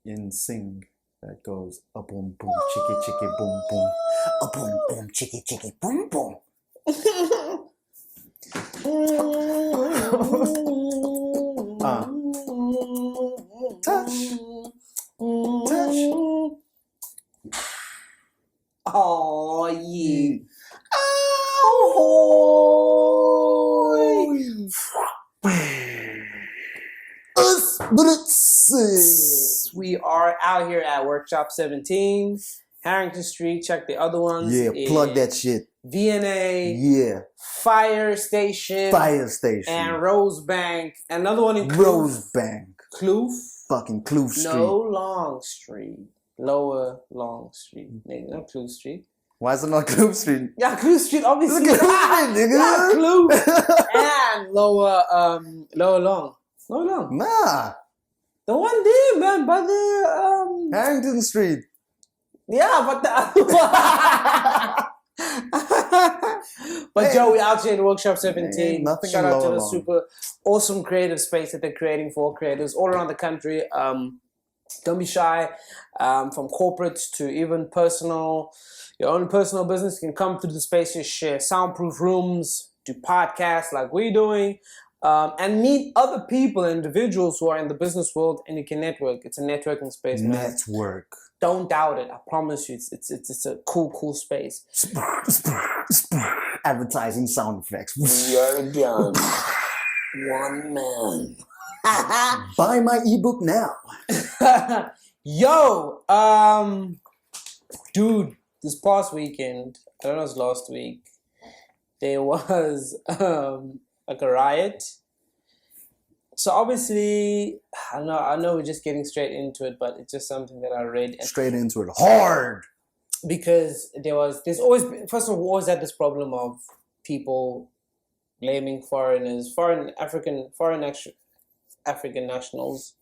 in Sing that goes a boom boom chicky chicky boom boom, a boom boom chicky chicky boom boom. Touch. Oh yeah. We are out here at Workshop 17, Harrington Street. Check the other ones. Yeah, plug that shit. VNA. Yeah. Fire Station. And Rosebank. Another one in Kloof. Rosebank. Kloof. Fucking Kloof Street. No Long Street. Lower Long Street. Not Kloof Street. Why is it not Kloof Street? Yeah, Kloof Street, obviously. Kloof Street, nigga. Yeah, Kloof. And Lower Long. Lower Long. Nah. The one there, man, by the Harrington Street. Yeah, but the But hey. Joe, we out here in Workshop 17. Nothing Shout out to the long. super awesome creative space that they're creating for creators all around the country. Don't be shy. From corporates to even personal, your own personal business can come through the spaces, share soundproof rooms, do podcasts like we're doing. And meet other people, individuals who are in the business world, and you can network. It's a networking space, man. Network. Don't doubt it. I promise you, it's a cool space. Advertising sound effects. You're done. One man. Buy my ebook now. Yo, dude, this past weekend, I don't know, it was last week, there was like a riot. So obviously, I know we're just getting straight into it, but it's just something that I read. Straight into it, hard. Because there's always, first of all, always had this problem of people blaming foreigners, African nationals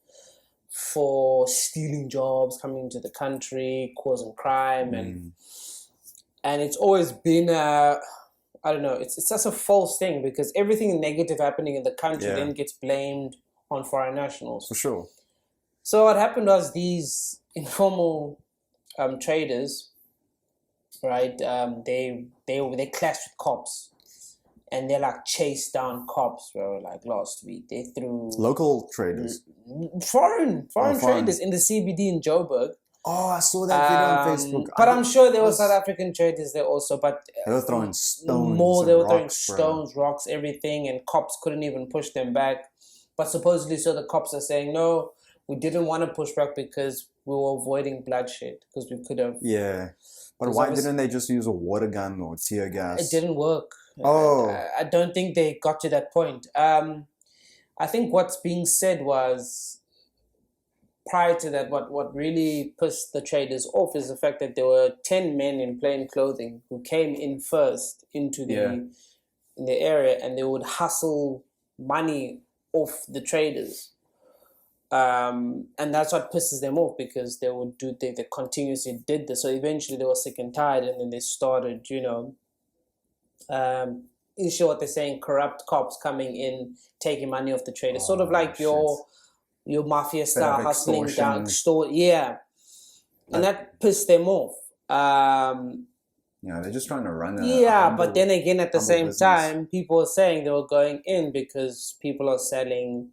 for stealing jobs, coming into the country, causing crime, and it's always been I don't know, it's such a false thing because everything negative happening in the country then gets blamed on foreign nationals. For sure. So what happened was these informal traders, right, they clashed with cops. And they like chased down cops, bro, like last week. They threw... Local traders? Foreign traders in the CBD in Joburg. Oh, I saw that video on Facebook. But I'm sure there were South African traders there also, but... They were throwing stones. They were throwing rocks, stones, rocks, everything, and cops couldn't even push them back. But supposedly, so the cops are saying, no, we didn't want to push back because we were avoiding bloodshed, because we could have... Yeah. But why didn't they just use a water gun or tear gas? It didn't work. Oh. I don't think they got to that point. I think what's being said was... Prior to that, what really pissed the traders off is the fact that there were 10 men in plain clothing who came in first into in the area, and they would hustle money off the traders. And that's what pisses them off, because they continuously did this. So eventually they were sick and tired, and then they started, you sure what they're saying, corrupt cops coming in, taking money off the traders. Sort of like your mafia style hustling down store, and that pissed them off. They're just trying to run but then again, at the same time, people are saying they were going in because people are selling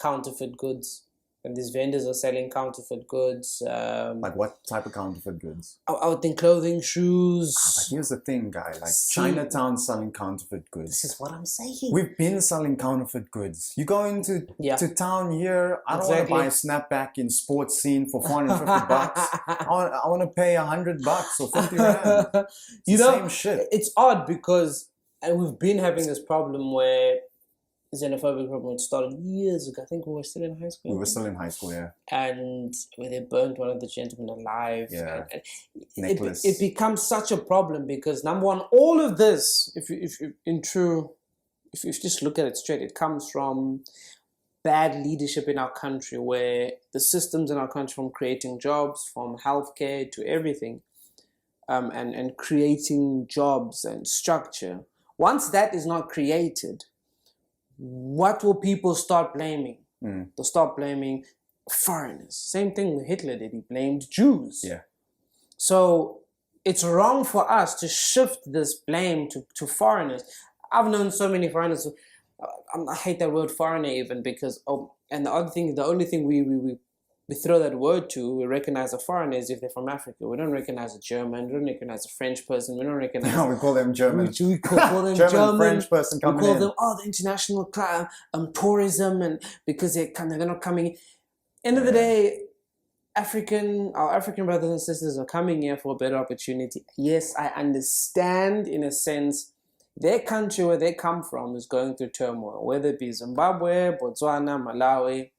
counterfeit goods, and these vendors are selling counterfeit goods. Like what type of counterfeit goods? I would think clothing, shoes. But here's the thing, guy. Like Chinatown selling counterfeit goods. This is what I'm saying. We've been selling counterfeit goods. You go into to town here. I don't want to buy a snapback in Sports Scene for $450. I want to pay $100 or 50 rand. It's the same shit. It's odd because we've been having this problem where xenophobic problem started years ago. I think we were still in high school. We were still in high school, yeah. And where they burnt one of the gentlemen alive. Yeah. And necklace. It becomes such a problem because, number one, all of this, if you just look at it straight, it comes from bad leadership in our country, where the systems in our country, from creating jobs, from healthcare to everything, and creating jobs and structure. Once that is not created, what will people start blaming? They'll start blaming foreigners. Same thing with Hitler did. He blamed Jews. Yeah. So it's wrong for us to shift this blame to foreigners. I've known so many foreigners. I hate that word foreigner even because, and the only thing we throw that word to, we recognize a foreigner is if they're from Africa. We don't recognize a German. We don't recognize a French person. We don't recognize... No, we call them German. We call them German. French person coming in. We call them, the international tourism, and because they're not coming in. End of the day, our African brothers and sisters are coming here for a better opportunity. Yes, I understand in a sense their country where they come from is going through turmoil, whether it be Zimbabwe, Botswana, Malawi,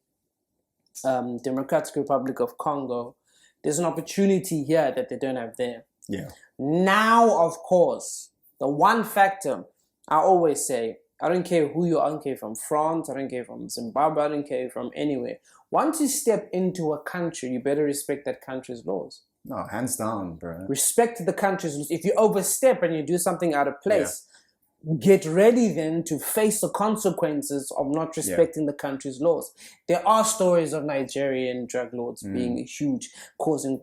Democratic Republic of Congo. There's an opportunity here that they don't have there. Yeah. Now, of course, the one factor I always say, I don't care who you are, I don't care from France, I don't care from Zimbabwe, I don't care from anywhere. Once you step into a country, you better respect that country's laws. No, hands down, bro. Respect the country's laws. If you overstep and you do something out of place, get ready then to face the consequences of not respecting the country's laws. There are stories of Nigerian drug lords being huge, causing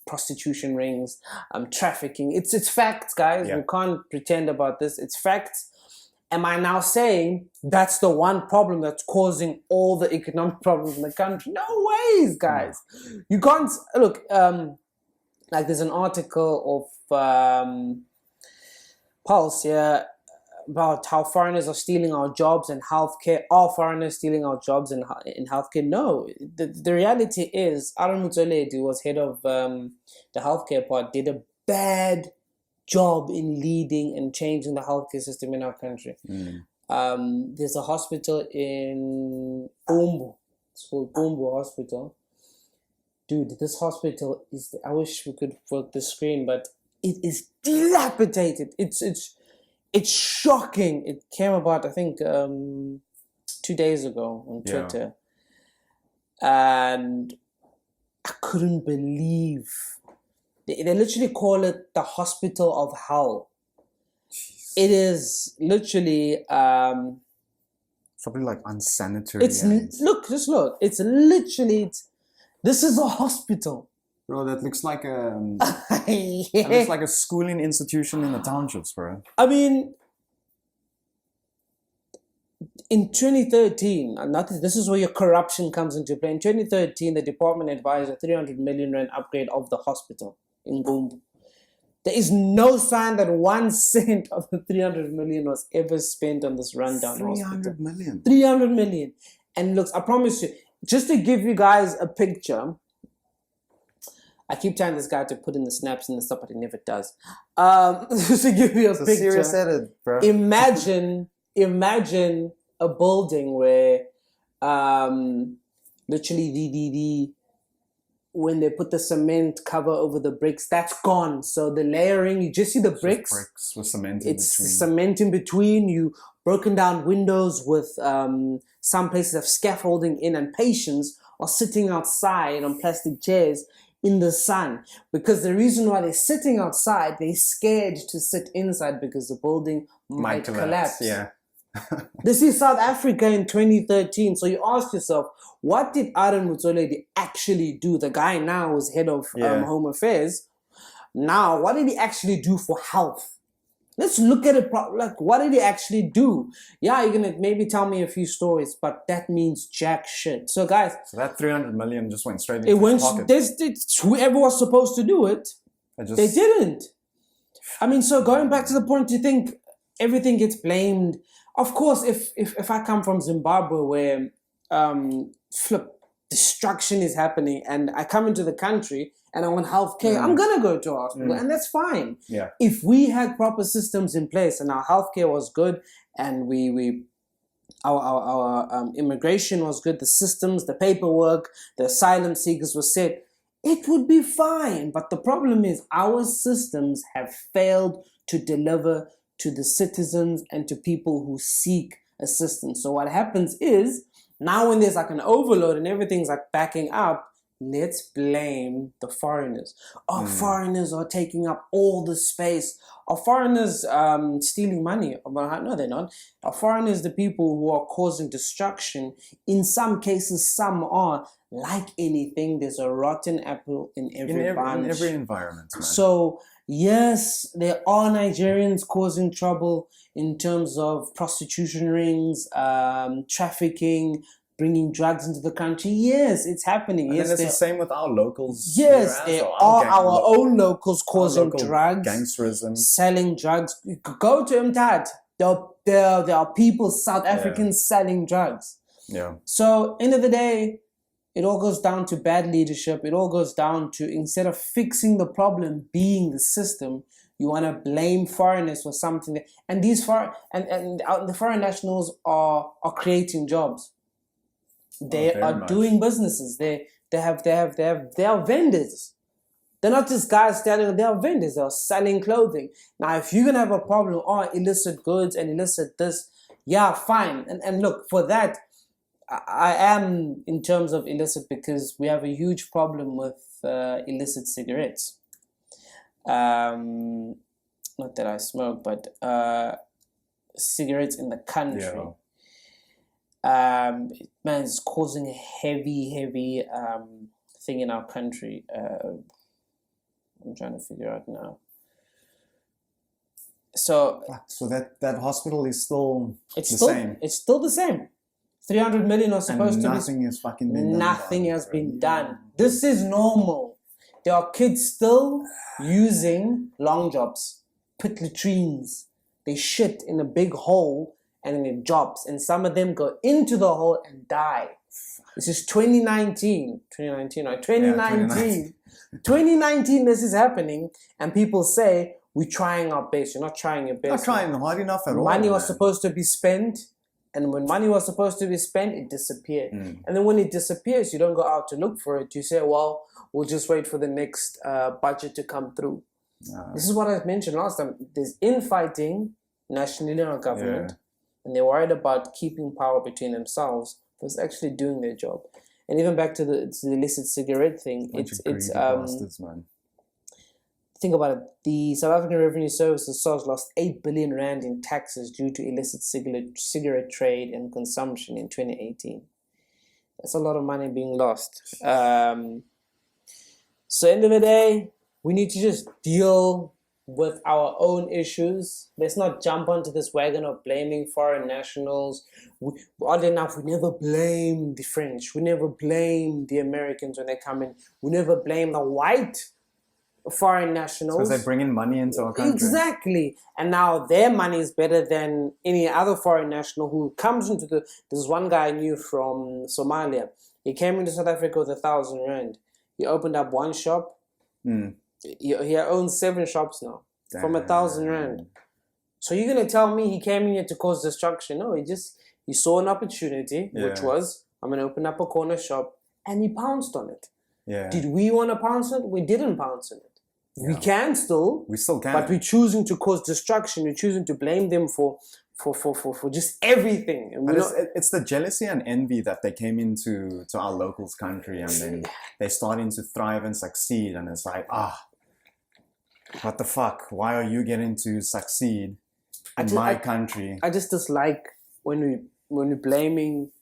prostitution rings, trafficking. It's facts, guys. We can't pretend about this. It's facts. Am I now saying that's the one problem that's causing all the economic problems in the country? No ways, guys. You can't... Look, like there's an article of Pulse here about how foreigners are stealing our jobs in healthcare. Are foreigners stealing our jobs in healthcare? No. The reality is, Aaron Mutsoledu, who was head of the healthcare part, did a bad job in leading and changing the healthcare system in our country. There's a hospital in Umbu. It's called Umbu Hospital. Dude, this hospital is... I wish we could work the screen, but it is dilapidated. It's shocking. It came about, I think, 2 days ago on Twitter. And I couldn't believe... They literally call it the Hospital of Hell. Jeez. It is literally... probably like unsanitary. Look. It's literally... This is a hospital. Bro, that looks like that looks like a schooling institution in the townships, bro. I mean, in 2013, this is where your corruption comes into play. In 2013, the department advised a 300 million rand upgrade of the hospital in Gumbu. There is no sign that 1 cent of the 300 million was ever spent on this rundown 300 million. 300 million. And look, I promise you, just to give you guys a picture, I keep telling this guy to put in the snaps and the stuff, but he never does. Just to give you a picture. Serious edit, bro. Imagine a building where literally when they put the cement cover over the bricks, that's gone. So the layering, you just see the bricks. Bricks with cement in between. It's cement in between. You broken down windows with some places have scaffolding in, and patients are sitting outside on plastic chairs in the sun. Because the reason why they're sitting outside, they're scared to sit inside because the building might collapse. Yeah. This is South Africa in 2013. So you ask yourself, what did Aaron Mutsoledu actually do? The guy now is head of Home Affairs. Now, what did he actually do for health? Let's look at it. Like, what did he actually do? Yeah, you're going to maybe tell me a few stories, but that means jack shit. So, guys. So that 300 million just went straight into his pocket. Whoever was supposed to do it, they didn't. I mean, so going back to the point, you think everything gets blamed. Of course, if I come from Zimbabwe where destruction is happening and I come into the country and I want healthcare, I'm going to go to a hospital and that's fine. Yeah. If we had proper systems in place and our healthcare was good and our immigration was good, the systems, the paperwork, the asylum seekers were set, it would be fine. But the problem is our systems have failed to deliver to the citizens and to people who seek assistance. So what happens is, now when there's like an overload and everything's like backing up, let's blame the foreigners. Oh, foreigners are taking up all the space. Are foreigners stealing money? No, they're not. Are foreigners the people who are causing destruction? In some cases, some are. Like anything, there's a rotten apple in every bunch. In every environment, man. So, yes, there are Nigerians causing trouble in terms of prostitution rings, trafficking, bringing drugs into the country. Yes, it's happening. And yes, it's the same with our locals. Yes, there are our own locals causing drugs, gangsterism, selling drugs. You could go to Mtad. There are people, South Africans, selling drugs. Yeah. So, end of the day, it all goes down to bad leadership. It all goes down to, instead of fixing the problem being the system, you want to blame foreigners for something. And these the foreign nationals are creating jobs. They are doing businesses. They are vendors. They're not just guys standing. They are vendors. They are selling clothing. Now, if you're gonna have a problem, illicit goods and illicit this, yeah, fine. And look, for that, I am in terms of illicit because we have a huge problem with illicit cigarettes. Not that I smoke, but cigarettes in the country. Yeah. Man, it's causing a heavy thing in our country. I'm trying to figure out now. So that hospital is still same. It's still the same. 300 million are supposed to be. Nothing has fucking been done. Nothing has been done. This is normal. There are kids still using long jobs, pit latrines. They shit in a big hole and then it drops. And some of them go into the hole and die. This is 2019. 2019, right? 2019. 2019, this is happening. And people say, we're trying our best. You're not trying your best. Not trying hard enough at all. Money was supposed to be spent. And when money was supposed to be spent, it disappeared. And then when it disappears, you don't go out to look for it. You say, well, we'll just wait for the next budget to come through. This is what I mentioned last time. There's infighting nationally in our government. And they're worried about keeping power between themselves versus actually doing their job. And even back to the illicit cigarette thing, it's bastards, man. Think about it. The South African Revenue Services SARS lost 8 billion rand in taxes due to illicit cigarette trade and consumption in 2018. That's a lot of money being lost. So end of the day, we need to just deal with our own issues. Let's not jump onto this wagon of blaming foreign nationals. Oddly enough, we never blame the French. We never blame the Americans when they come in. We never blame the white foreign nationals. Because they bring in money into our country. Exactly. And now their money is better than any other foreign national who comes into There's one guy I knew from Somalia. He came into South Africa with 1,000 rand. He opened up one shop. He owns 7 shops now. Damn. From 1,000 rand. So you're going to tell me he came in here to cause destruction? No, he saw an opportunity, which was, I'm going to open up a corner shop, and he pounced on it. Yeah. Did we want to pounce on it? We didn't pounce on it. Yeah. We still can. But we're choosing to cause destruction. We're choosing to blame them for just everything. And it's the jealousy and envy that they came into our locals' country, and then they're starting to thrive and succeed. And it's like, what the fuck? Why are you getting to succeed in my country? I just dislike when we're blaming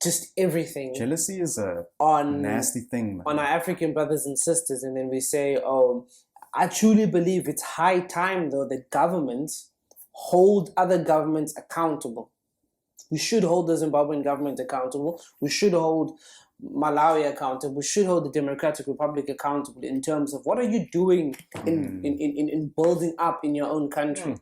just everything. Jealousy is a nasty thing, man. On our African brothers and sisters, and then we say, I truly believe it's high time, though, that governments hold other governments accountable. We should hold the Zimbabwean government accountable. We should hold Malawi accountable. We should hold the Democratic Republic accountable in terms of what are you doing in building up in your own country.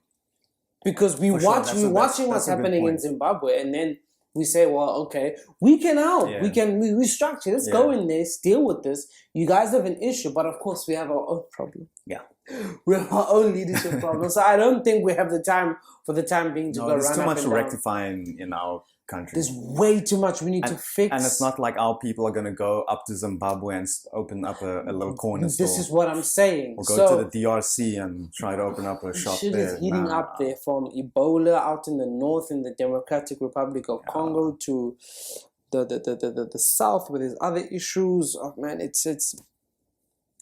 Because we're watching what's happening in Zimbabwe, and then we say, well, okay, we can help. Yeah. We can restructure. Let's go in there, deal with this. You guys have an issue, but of course we have our own problem. Yeah. We have our own leadership problem. So I don't think we have the time for the time being to go run up and down. There's too much rectifying in our country. There's way too much we need to fix. And it's not like our people are going to go up to Zimbabwe and open up a little corner store. This is what I'm saying. Or go to the DRC and try to open up a shop there. Shit is heating up there, from Ebola out in the north in the Democratic Republic of Congo to the South with his other issues. Oh, man, it's.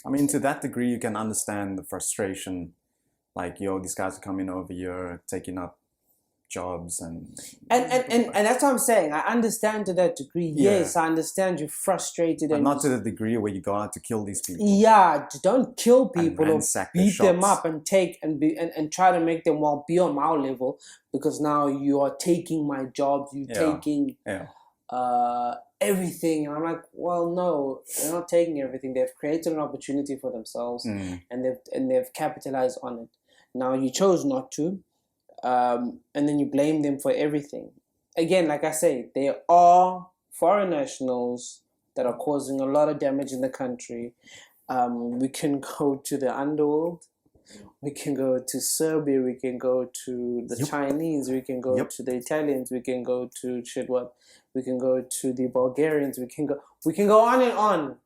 I mean, to that degree, you can understand the frustration. Like, yo, these guys are coming over here, taking up jobs and that's what I'm saying. I understand to that degree. Yeah. Yes, I understand you're frustrated, but and not to the degree where you go out to kill these people. Yeah, don't kill And people or ransack their beat them shops. up and take and try to make them be on my level, because now you are taking my jobs. You're taking everything. And I'm like, well, no, they're not taking everything. They've created an opportunity for themselves, and they've capitalized on it. Now you chose not to, and then you blame them for everything. Again, like I say, there are foreign nationals that are causing a lot of damage in the country. We can go to the underworld. We can go to Serbia. We can go to the Chinese. We can go to the Italians. We can go to we can go to the Bulgarians. We can go on and on.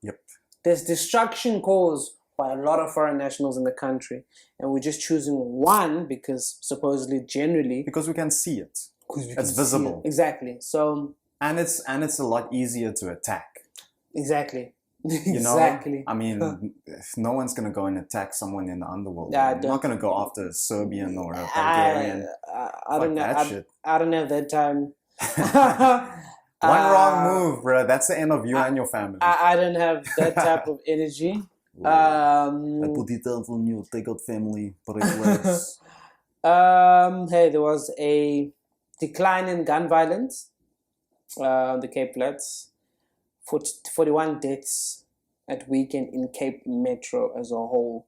There's destruction caused by a lot of foreign nationals in the country, and we're just choosing one because supposedly, generally, because we can see it. It's visible. Exactly. So and it's a lot easier to attack. Exactly. You know, exactly. I mean, no one's gonna go and attack someone in the underworld. Yeah, I'm not gonna go after a Serbian or a Bulgarian. I don't know. I don't have that time. One wrong move, bro. That's the end of you and your family. I don't have that type of energy. I put it down on you. Take out family, break legs. Hey, there was a decline in gun violence. The Cape Flats. 41 deaths at weekend in Cape Metro as a whole.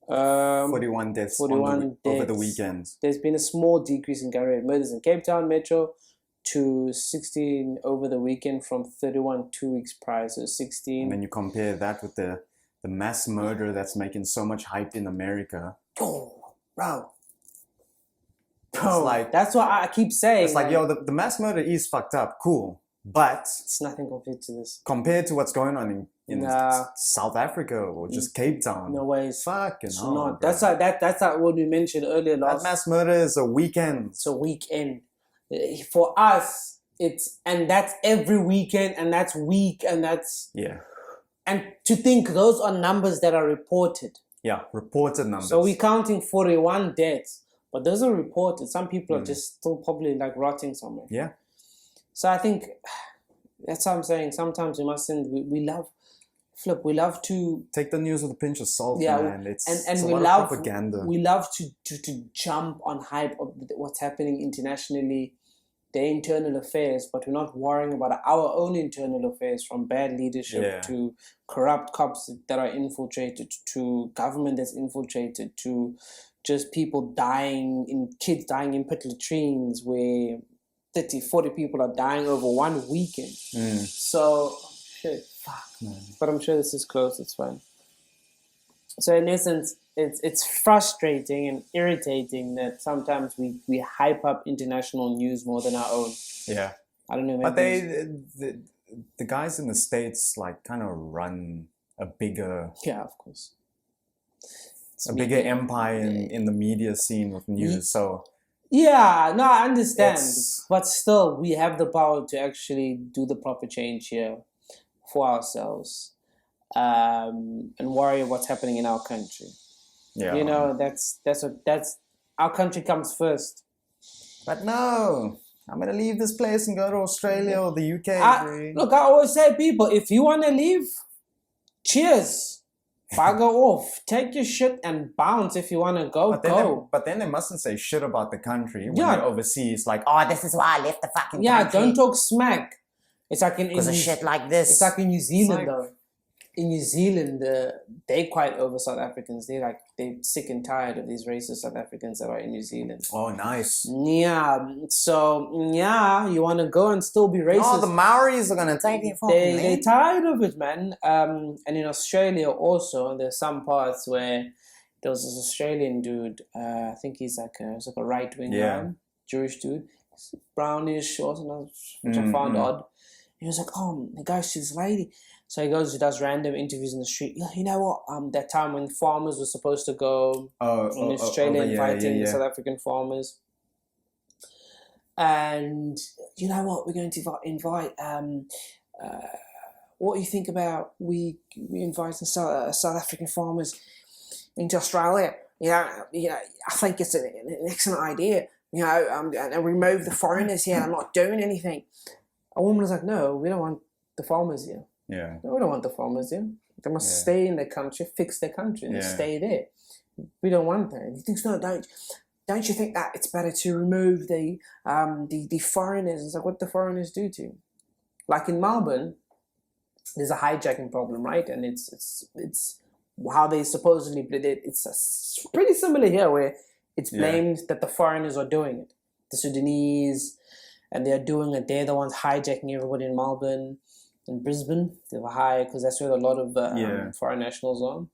41 deaths, over the weekend. There's been a small decrease in gun rate murders in Cape Town Metro to 16 over the weekend from 31 2 weeks prior, so 16. And then you compare that with the mass murder that's making so much hype in America. Oh, bro. Like, that's what I keep saying. It's like, yo, the mass murder is fucked up, cool. But it's nothing compared to this. Compared to what's going on in South Africa or just Cape Town. No way. Fucking hell, not. That's like what we mentioned earlier. That mass murder is a weekend. It's a weekend. For us, that's every weekend, and that's week, and that's... Yeah. And to think those are numbers that are reported. Yeah, reported numbers. So we're counting 41 deaths, but those are reported. Some people are just still probably like rotting somewhere. Yeah. So I think that's what I'm saying. Sometimes we mustn't. We love to take the news with a pinch of salt. Man. It's we a lot love of propaganda. We love to jump on hype of what's happening internationally, their internal affairs, but we're not worrying about our own internal affairs, from bad leadership to corrupt cops that are infiltrated, to government that's infiltrated, to just people kids dying in pit latrines where 30, 40 people are dying over one weekend. So, shit, fuck, man. But I'm sure this is close, it's fine. So in essence, it's frustrating and irritating that sometimes we hype up international news more than our own. Yeah. I don't know. But the guys in the States like kind of run a bigger... Yeah, of course. A bigger empire in the media scene with news, so... Yeah, no, I understand. But still, we have the power to actually do the proper change here for ourselves, and worry what's happening in our country. Yeah, you know, that's our country comes first. But no, I'm gonna leave this place and go to Australia or the UK. Look, I always say, people, if you want to leave, cheers. Bugger off. Take your shit and bounce if you want to go. But then they mustn't say shit about the country when you're overseas. Like, oh, this is why I left the fucking country. Yeah, don't talk smack. It's like because of shit like this. It's like in New Zealand, though. In New Zealand, they quite over South Africans. They're sick and tired of these racist South Africans that are in New Zealand. Oh, nice. Yeah. So, yeah, you want to go and still be racist. Oh, the Maoris are going to take it from me. They're tired of it, man. And in Australia also, there's some parts where there was this Australian dude. I think he's like a right-wing guy, Jewish dude. He's brownish, which I found odd. He was like, oh, the guy's to this lady. So he goes, he does random interviews in the street. You know what? That time when farmers were supposed to go in Australia and fighting South African farmers. And you know what? We're going to invite. What do you think about we inviting South African farmers into Australia? I think it's an excellent idea. And remove the foreigners here. I'm not doing anything. A woman was like, no, we don't want the farmers here. Yeah. No, we don't want the farmers here. They must stay in their country, fix their country, and stay there. We don't want that. And he thinks, no, don't you think that it's better to remove the foreigners? It's like, what the foreigners do to you? Like in Melbourne, there's a hijacking problem, right? And it's how they supposedly, it's pretty similar here, where it's blamed that the foreigners are doing it. The Sudanese, and they're doing it. They're the ones hijacking everybody in Melbourne. In Brisbane, they were high because that's where a lot of foreign nationals are.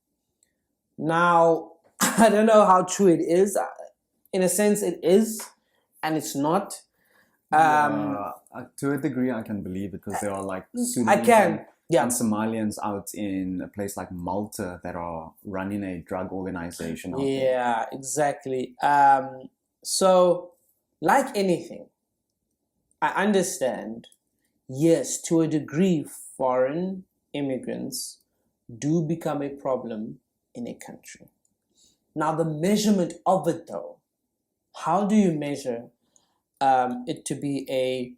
Now, I don't know how true it is. In a sense, it is, and it's not. To a degree, I can believe it because there are like Sudanese and Somalians out in a place like Malta that are running a drug organization. Yeah, exactly. So, like anything, I understand. Yes, to a degree, foreign immigrants do become a problem in a country. Now, the measurement of it, though, how do you measure it to be a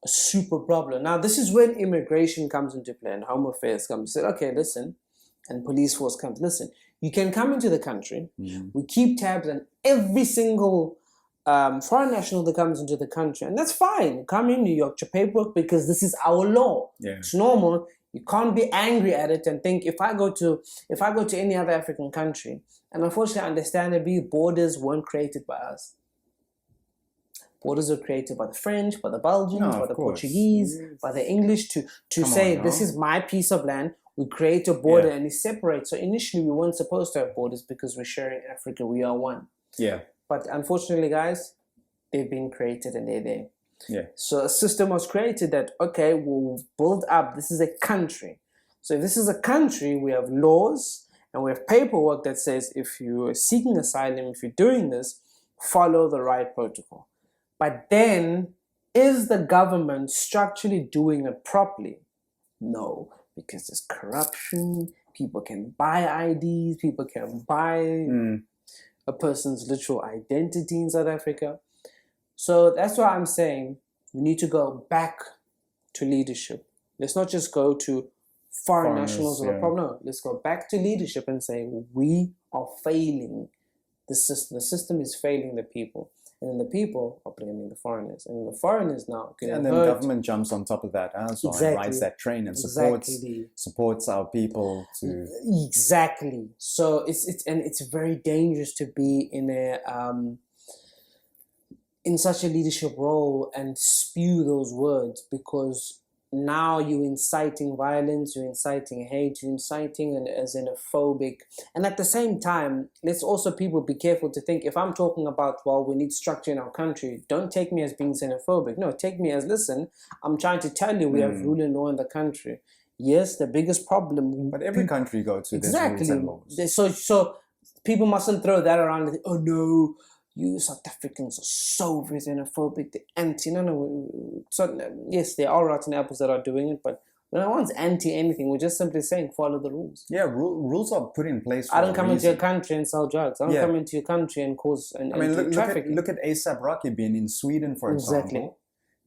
super problem? Now, this is when immigration comes into play and Home Affairs comes and say, okay, listen, and police force comes, listen, you can come into the country, we keep tabs on every single foreign national that comes into the country, and that's fine. Come in, New York, your paperwork, because this is our law. Yeah. It's normal. You can't be angry at it and think if I go to any other African country, and unfortunately, understandably, borders weren't created by us. Borders were created by the French, by the Belgians, by the Portuguese, by the English to say this is my piece of land. We create a border and it separates. So initially, we weren't supposed to have borders because we're sharing Africa. We are one. Yeah. But unfortunately, guys, they've been created and they're there. Yeah. So a system was created that, okay, we'll build up. This is a country. So if this is a country, we have laws and we have paperwork that says if you're seeking asylum, if you're doing this, follow the right protocol. But then, is the government structurally doing it properly? No, because there's corruption. People can buy IDs. People can buy a person's literal identity in South Africa. So that's why I'm saying we need to go back to leadership. Let's not just go to foreign nationals or the problem. No, let's go back to leadership and say we are failing the system. The system is failing the people. And then the people are blaming the foreigners. And the foreigners now can and then the government jumps on top of that as well and rides that train and supports our people to... Exactly. So it's very dangerous to be in such a leadership role and spew those words, because now you're inciting violence, you're inciting hate, you're inciting a xenophobic. And at the same time, let's also people be careful to think, if I'm talking about, well, we need structure in our country, don't take me as being xenophobic. No, take me as, listen, I'm trying to tell you we have rule and law in the country. Yes, the biggest problem... But every country you go to, there's rules and laws. So people mustn't throw that around and think, oh no, you South Africans are so xenophobic, the anti. No. So, yes, there are rotten apples that are doing it, but no one's anti anything. We're just simply saying follow the rules. Yeah, rules are put in place for I don't come into your country and sell drugs. I don't come into your country and cause trafficking. Look at A$AP Rocky being in Sweden, for example.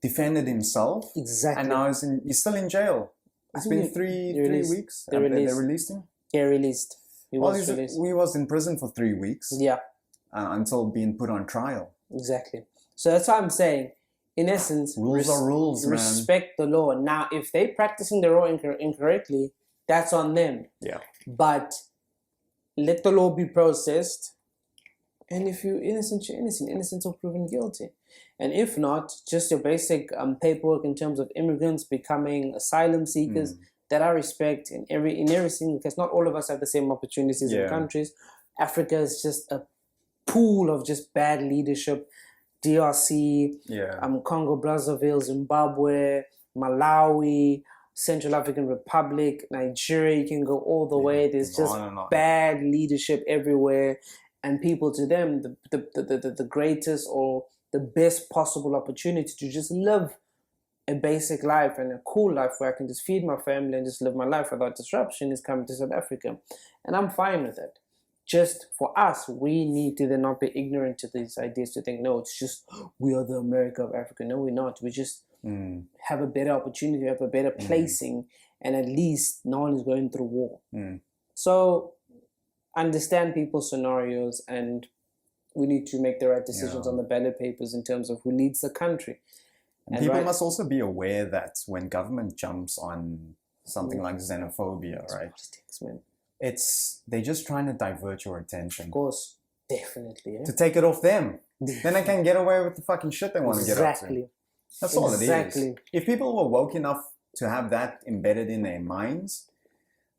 Defended himself. Exactly. And now he's still in jail. It's been three weeks. They released him? Yeah, released. He was released. He was in prison for 3 weeks. Yeah. Until being put on trial. Exactly. So that's what I'm saying. In essence, rules are rules, man. Respect the law. Now, if they're practicing the law incorrectly, that's on them. Yeah. But let the law be processed. And if you're innocent, you're innocent. Innocent or proven guilty. And if not, just your basic paperwork in terms of immigrants becoming asylum seekers that I respect in every single case. Not all of us have the same opportunities in countries. Africa is just a pool of just bad leadership. DRC, Congo, Brazzaville, Zimbabwe, Malawi, Central African Republic, Nigeria, you can go all the way. There's just bad leadership everywhere. And people, to them, the greatest or the best possible opportunity to just live a basic life and a cool life where I can just feed my family and just live my life without disruption is coming to South Africa. And I'm fine with it. Just for us, we need to then not be ignorant to these ideas to think, no, it's just we are the America of Africa. No, we're not. We just have a better opportunity, have a better placing, and at least no one is going through war. So understand people's scenarios, and we need to make the right decisions on the ballot papers in terms of who leads the country. And people must also be aware that when government jumps on something like xenophobia, right? Politics, man. They're just trying to divert your attention. Of course, definitely. Yeah? To take it off them. Then they can get away with the fucking shit they want to get up to. That's all it is. If people were woke enough to have that embedded in their minds,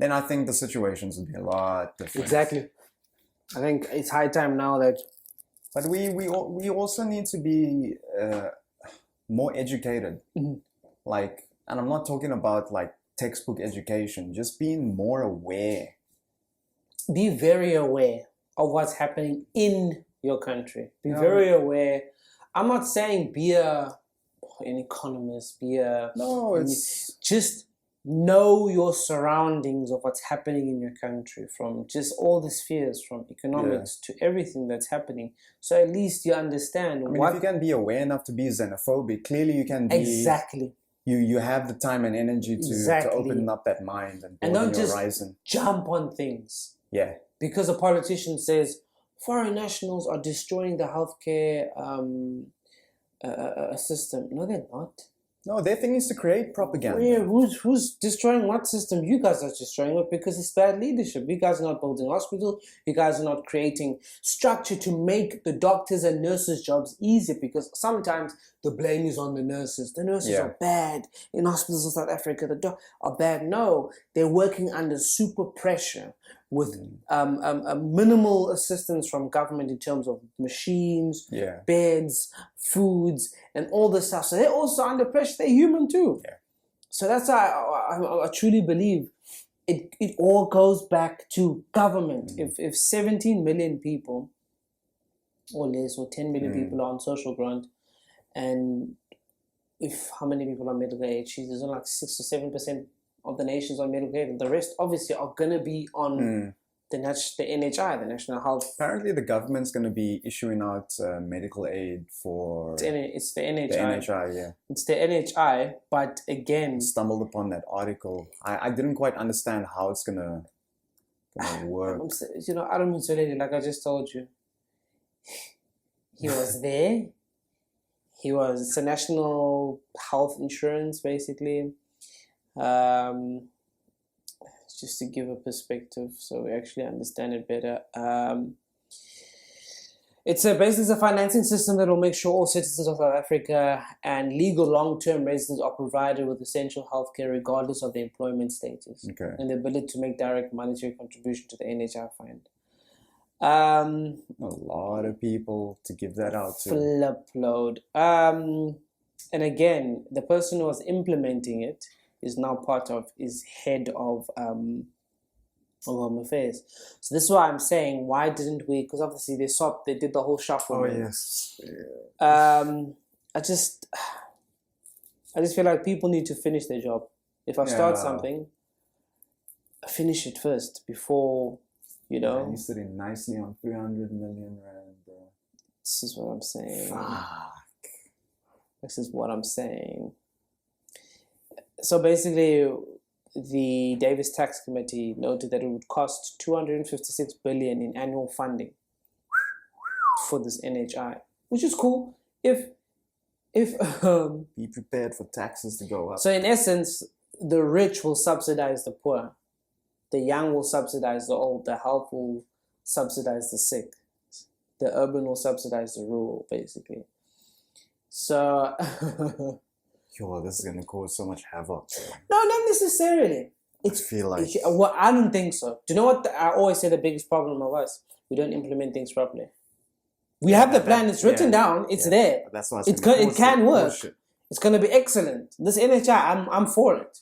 then I think the situations would be a lot different. Exactly. I think it's high time now that... But we also need to be more educated. Like, and I'm not talking about like textbook education, just being more aware. Be very aware of what's happening in your country. Be very aware. I'm not saying be an economist, just know your surroundings of what's happening in your country, from just all the spheres, from economics to everything that's happening. So at least you understand. I mean, if you can be aware enough to be xenophobic, clearly you can be... Exactly. You have the time and energy to open up that mind and don't your just horizon. Jump on things. Yeah. Because a politician says foreign nationals are destroying the healthcare system. No, they're not. No, their thing is to create propaganda. Yeah, who's destroying what system? You guys are destroying it because it's bad leadership. You guys are not building hospitals. You guys are not creating structure to make the doctors and nurses' jobs easier, because sometimes the blame is on the nurses. The nurses are bad. In hospitals in South Africa, the doctors are bad. No, they're working under super pressure with a minimal assistance from government in terms of machines, beds, foods, and all this stuff. So they're also under pressure. They're human too. Yeah. So that's why I truly believe it all goes back to government. If 17 million people or less, or 10 million people are on social grant, and if how many people are middle age, there's only like 6 or 7% of the nations on middle grade, and the rest obviously are going to be on the NHI, the National Health. Apparently the government's going to be issuing out medical aid for... It's the NHI. The NHI, yeah. It's the NHI, but again... I stumbled upon that article. I didn't quite understand how it's going to work. You know, Adam Mutsuleli, like I just told you, he was there. It's a national health insurance, basically. Just to give a perspective so we actually understand it better. It's basically a financing system that will make sure all citizens of South Africa and legal long-term residents are provided with essential healthcare regardless of their employment status and the ability to make direct monetary contribution to the NHI fund. A lot of people to give that out to. Flip-load. And again, the person who was implementing it is now is head of Home Affairs. So this is why I'm saying, why didn't we? Because obviously they did the whole shuffle. Oh yes. I just feel like people need to finish their job. If I start something, I finish it first before, you know. You're sitting nicely on 300 million rand, bro. This is what I'm saying. Fuck. This is what I'm saying. So basically, the Davis Tax Committee noted that it would cost 256 billion in annual funding for this NHI, which is cool. If be prepared for taxes to go up. So in essence, the rich will subsidize the poor, the young will subsidize the old, the health will subsidize the sick, the urban will subsidize the rural, basically. So. Yo, this is going to cause so much havoc. No, not necessarily. I feel like... Well, I don't think so. Do you know what I always say the biggest problem of us? We don't implement things properly. We have the plan, it's written down, it's there. But that's why it can work. Bullshit. It's going to be excellent. This NHI, I'm for it.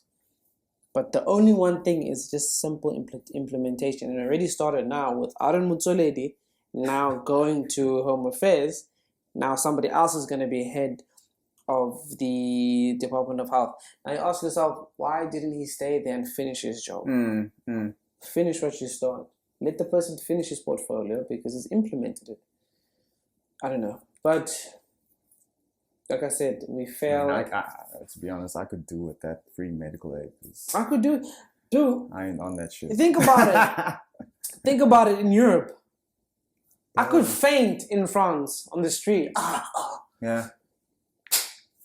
But the only one thing is just simple implementation. And it already started now with Aaron Mutsoledi now going to Home Affairs. Now somebody else is going to be head of the Department of Health. Now you ask yourself, why didn't he stay there and finish his job? Finish what you start. Let the person finish his portfolio because he's implemented it. I don't know. But like I said, we fail. To be honest, I could do with that free medical aid. I could do. I ain't on that shit. Think about it. Think about it in Europe. I could faint in France on the street. Yeah.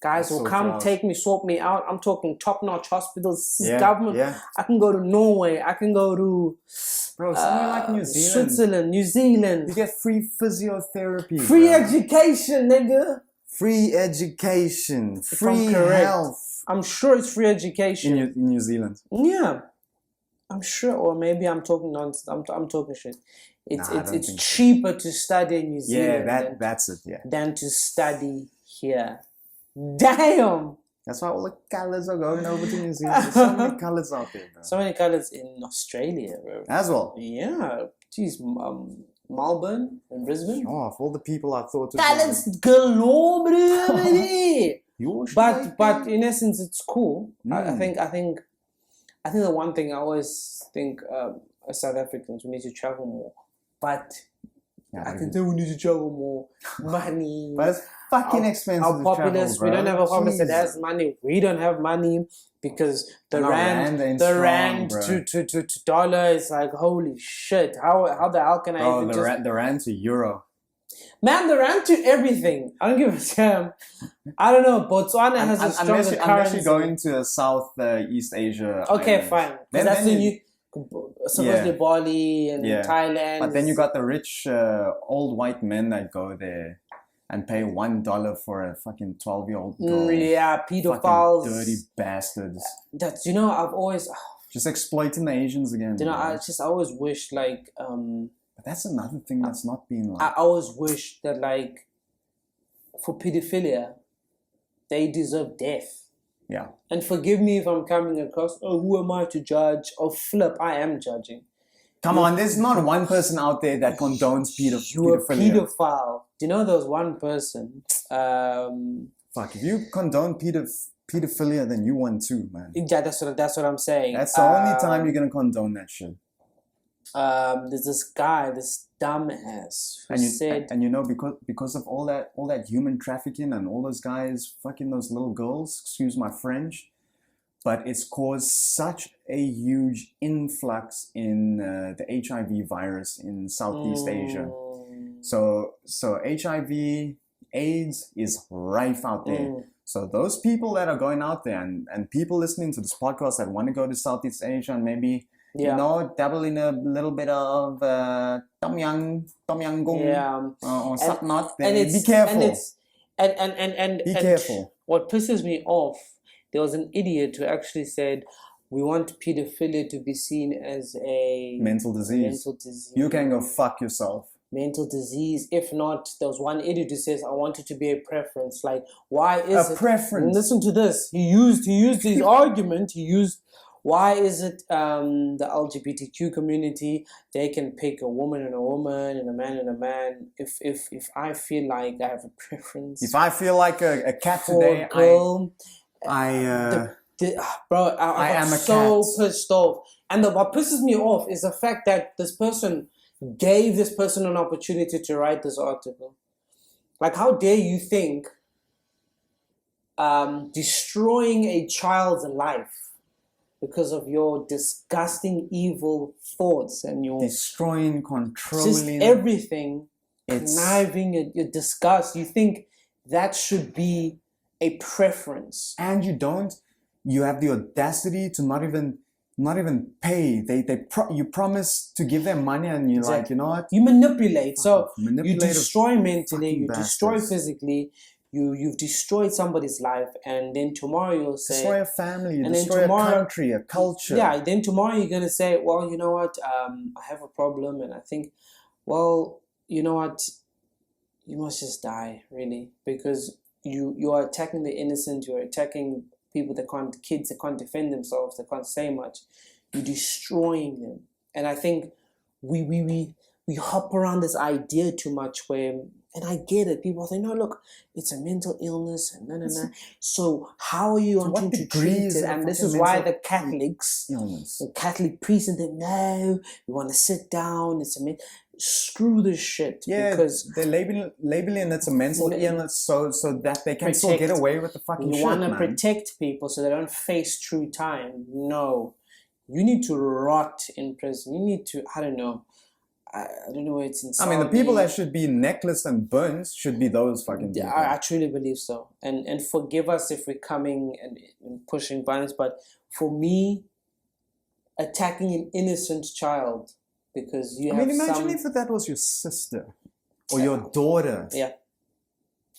Guys will come, take me, sort me out. I'm talking top-notch hospitals, government. Yeah. I can go to Norway. I can go to somewhere like New Zealand. Switzerland, New Zealand. You get free physiotherapy. Free education, nigga. Free education. Free health. I'm sure it's free education. In New Zealand. Yeah. I'm sure, or maybe I'm talking nonsense. I'm talking shit. It's cheaper to study in New Zealand. That's it. Yeah. Than to study here. Damn. That's why all the colours are going over to New Zealand. There's so many colours out there, bro. So many colours in Australia, bro. As well. Yeah. Jeez, Melbourne and Brisbane. Oh, of all the people I thought. Colours galore, bro. But in essence, it's cool. I think the one thing I always think as South Africans, we need to travel more. But I can tell we need to travel more. Money. But it's fucking expensive. Our populace, we don't have a populace that has money. We don't have money because the rand to dollar is like, holy shit. How the hell can I the rand to euro. Man, the rand to everything. I don't give a damn. I don't know. Botswana has a stronger currency. Unless you're going to South East Asia. Okay, fine. Because that's the new... Supposedly Bali and Thailand. But then you got the rich old white men that go there and pay $1 for a fucking 12-year-old girl. Yeah, pedophiles. Fucking dirty bastards. That's, I've always... Just exploiting the Asians again. I always wish like... But that's another thing that's not being like... I always wish that like, for pedophilia, they deserve death. Yeah. And forgive me if I'm coming across, who am I to judge? Flip, I am judging. Come on, there's not one person out there that condones pedophilia. You're a pedophile. Do you know there was one person? Fuck, if you condone pedophilia, then you won too, man. Yeah, that's what I'm saying. That's the only time you're going to condone that shit. There's this guy, this dumbass, who said... And because of all that human trafficking and all those guys fucking those little girls, excuse my French, but it's caused such a huge influx in the HIV virus in Southeast Asia. So HIV, AIDS is rife out there. So those people that are going out there and people listening to this podcast that want to go to Southeast Asia and maybe... dabble in a little bit of tom yum goong, or something not. Be careful. Be careful. What pisses me off, there was an idiot who actually said, we want pedophilia to be seen as a mental disease. You can go fuck yourself. Mental disease. If not, there was one idiot who says, I want it to be a preference. Like, why is it? A preference. Listen to this. He used his argument. Why is it the LGBTQ community, they can pick a woman and a woman and a man and a man? If I feel like I have a preference. If I feel like a cat today, girl, I am so pissed off. And what pisses me off is the fact that this person gave this person an opportunity to write this article. Like, how dare you think destroying a child's life because of your disgusting, evil thoughts and your... Destroying, controlling... Just everything, conniving, your disgust. You think that should be a preference. And you have the audacity to not even pay. You promise to give them money and you're like, you know what? You manipulate. So you destroy mentally, you destroy physically. You've destroyed somebody's life, and then tomorrow you'll say... Destroy a family, you destroy a country, a culture. Yeah, then tomorrow you're going to say, well, you know what, I have a problem, and I think, well, you know what, you must just die, really, because you are attacking the innocent, you're attacking kids that can't defend themselves, that can't say much. You're destroying them. And I think we hop around this idea too much where And I get it. People say, no, look, it's a mental illness and So how are you wanting to treat it? And this is why the Catholics, the Catholic priests, and they no, you want to sit down. It's a screw this shit. Yeah, because they're labeling it's a mental illness so that they can still get away with the fucking shit. You want to protect people so they don't face true time. No, you need to rot in prison. You need to, I don't know. I don't know where it's in Saudi. I mean, the people that should be necklaced and burnt should be those fucking people. I truly believe so. And forgive us if we're coming and pushing violence, but for me, attacking an innocent child because you have imagine if that was your sister or your daughter. Yeah.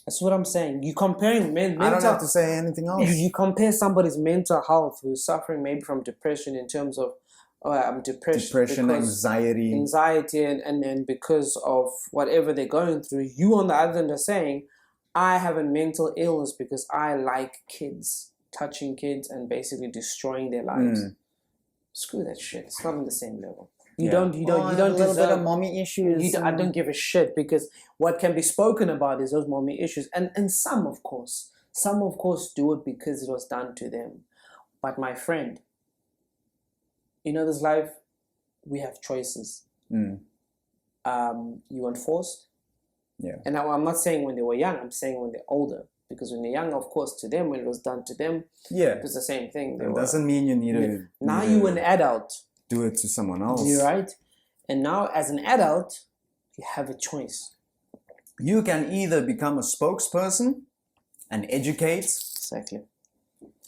That's what I'm saying. You comparing mental... I don't have to say anything else. You compare somebody's mental health who's suffering maybe from depression in terms of depression, anxiety, and because of whatever they're going through. You on the other end are saying, I have a mental illness because I like kids, touching kids and basically destroying their lives. Screw that shit. It's not on the same level. You don't deserve little bit of mommy issues. I don't give a shit because what can be spoken about is those mommy issues, and some of course do it because it was done to them. But my friend, you know, this life, we have choices. You weren't forced. Yeah. And now I'm not saying when they were young, I'm saying when they're older. Because when they're young, of course, to them, when it was done to them, it was the same thing. It doesn't mean you need to... Now you're an adult. Do it to someone else. You're right. And now as an adult, you have a choice. You can either become a spokesperson and educate. Exactly.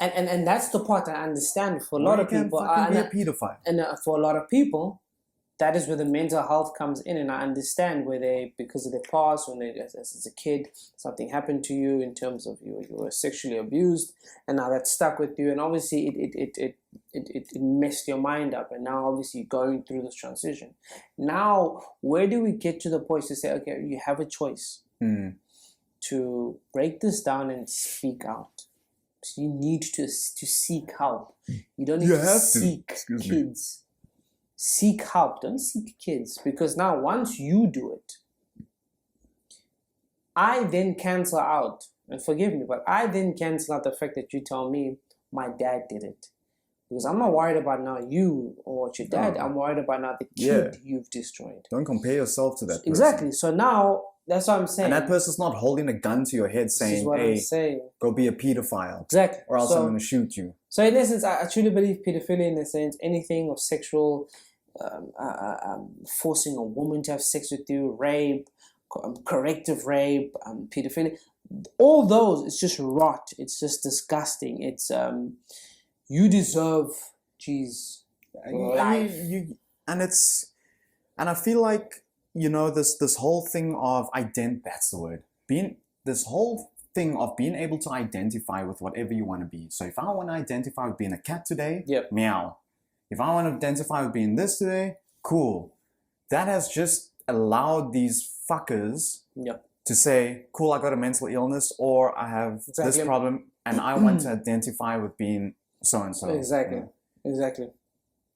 And that's the part I understand for a lot of people. Be a pedophile. And for a lot of people, that is where the mental health comes in. And I understand where because of their past, when as a kid, something happened to you in terms of you were sexually abused, and now that stuck with you. And obviously it messed your mind up. And now obviously you're going through this transition. Now, where do we get to the point to say, okay, you have a choice to break this down and speak out? So you need to seek help. You don't need to seek kids. Seek help. Don't seek kids. Because now once you do it, I then cancel out, and forgive me, but I then cancel out the fact that you tell me my dad did it. Because I'm not worried about now you or what your dad, I'm worried about now the kid you've destroyed. Don't compare yourself to that person. Exactly. So now, that's what I'm saying. And that person's not holding a gun to your head saying, hey, go be a pedophile. Exactly. Or else I'm going to shoot you. So in essence, I truly believe pedophilia in the sense, anything of sexual, forcing a woman to have sex with you, rape, corrective rape, pedophilia, all those, it's just rot. It's just disgusting. It's, you deserve, life. And I feel like, you know, this whole thing of that's the word. This whole thing of being able to identify with whatever you want to be. So if I want to identify with being a cat today, meow. If I want to identify with being this today, cool. That has just allowed these fuckers to say, cool, I got a mental illness, or I have this problem, and I want to identify with being so and so. Exactly.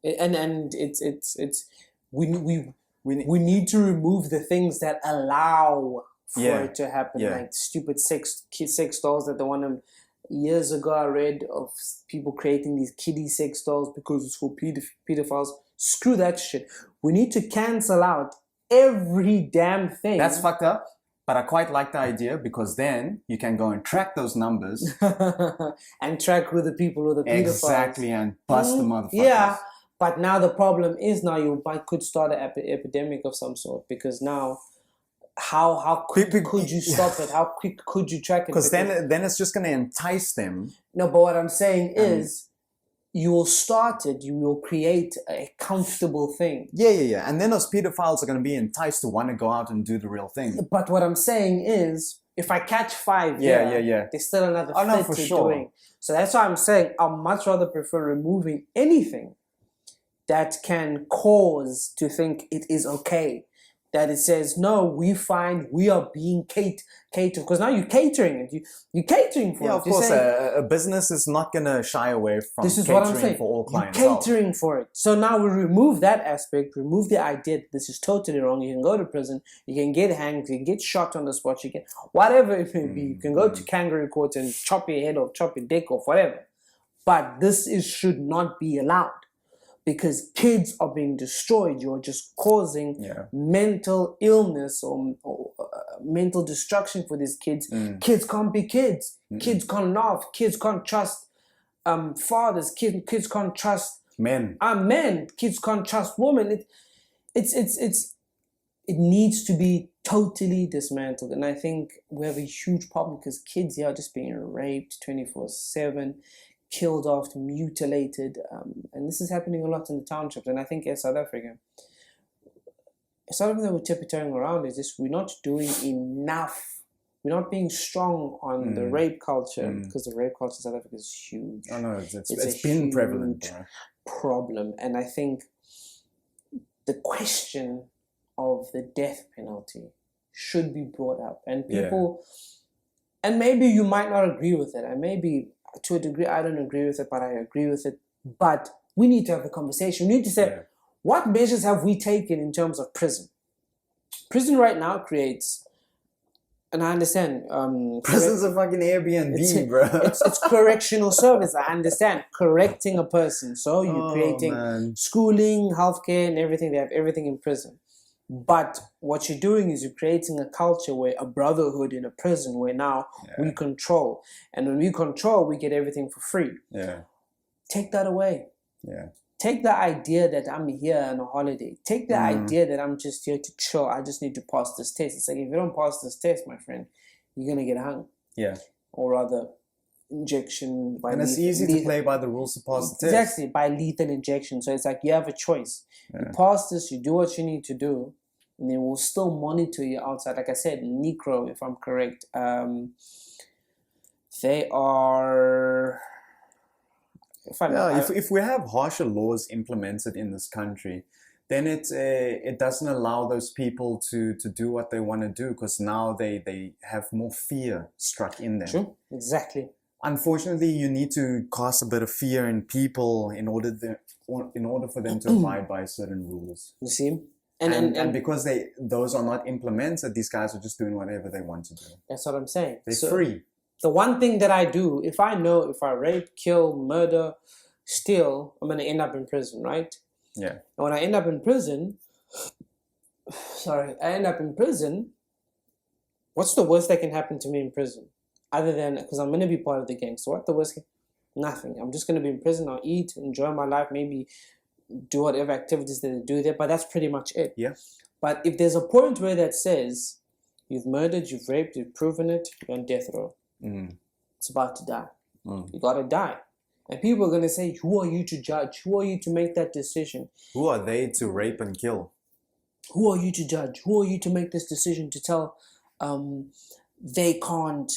And it's we need to remove the things that allow for it to happen, like stupid sex dolls that the one years ago I read of people creating these kiddie sex dolls because it's for pedophiles. Screw that shit. We need to cancel out every damn thing. That's fucked up. But I quite like the idea because then you can go and track those numbers. And track who the people who the pedophiles. Exactly, and bust the motherfuckers. Yeah, but now the problem is now you could start an epidemic of some sort, because now how quick could you stop it? How quick could you track it? Because then it's just going to entice them. No, but what I'm saying is you will start it, you will create a comfortable thing. Yeah. And then those pedophiles are going to be enticed to want to go out and do the real thing. But what I'm saying is, if I catch 5 there's still another 50 doing. So that's why I'm saying I'd much rather prefer removing anything that can cause to think it is okay that it says, no, we find we are being catered, because now you're catering it. You're catering for it. Yeah, of course, a business is not going to shy away from this is catering what I'm saying. for all clients. You're catering for it. So now we remove that aspect, remove the idea that this is totally wrong. You can go to prison, you can get hanged, you can get shot on the spot, you can, whatever it may be, you can go to kangaroo court and chop your head off, chop your dick off, whatever. But this should not be allowed. Because kids are being destroyed. You're just causing mental illness or mental destruction for these kids. Kids can't be kids. Kids can't laugh. Kids can't trust fathers. Kids can't trust men. Kids can't trust women. It needs to be totally dismantled. And I think we have a huge problem because kids here are just being raped 24/7. Killed off, mutilated, and this is happening a lot in the townships. And I think in South Africa, something that we're tiptoeing around is this: we're not doing enough. We're not being strong on the rape culture because the rape culture in South Africa is huge. Oh no, it's been prevalent. Problem, and I think the question of the death penalty should be brought up, and people, and maybe you might not agree with it, and maybe. To a degree, I don't agree with it, but I agree with it. But we need to have a conversation. We need to say, what measures have we taken in terms of prison? Prison right now creates, and I understand. Prison's a fucking Airbnb, bro. It's correctional service. I understand. Correcting a person. So you're creating schooling, healthcare, and everything. They have everything in prison. But what you're doing is you're creating a culture where a brotherhood in a prison where now we control. And when we control, we get everything for free. Yeah. Take that away. Yeah. Take the idea that I'm here on a holiday. Take the idea that I'm just here to chill. I just need to pass this test. It's like, if you don't pass this test, my friend, you're going to get hung. Yeah. Or rather, injection by and it's easy to play by the rules to pass the test. Exactly, by lethal injection. So it's like you have a choice. You pass this, you do what you need to do, and then we'll still monitor you outside. Like I said, Nqayi, if I'm correct, they are... If we have harsher laws implemented in this country, then it doesn't allow those people to do what they want to do, because now they have more fear struck in them. True, exactly. Unfortunately, you need to cast a bit of fear in people in order for them to abide by certain rules. You see? And because those are not implemented, these guys are just doing whatever they want to do. That's what I'm saying. They're free. The one thing that I do, if I know if I rape, kill, murder, steal, I'm going to end up in prison, right? Yeah. And when I end up in prison, what's the worst that can happen to me in prison? Other than, because I'm going to be part of the gang. So what the worst? Nothing. I'm just going to be in prison. I'll eat, enjoy my life, maybe do whatever activities that they do there. But that's pretty much it. Yeah. But if there's a point where that says, you've murdered, you've raped, you've proven it, you're on death row. It's about to die. You got to die. And people are going to say, who are you to judge? Who are you to make that decision? Who are they to rape and kill? Who are you to judge? Who are you to make this decision to tell they can't,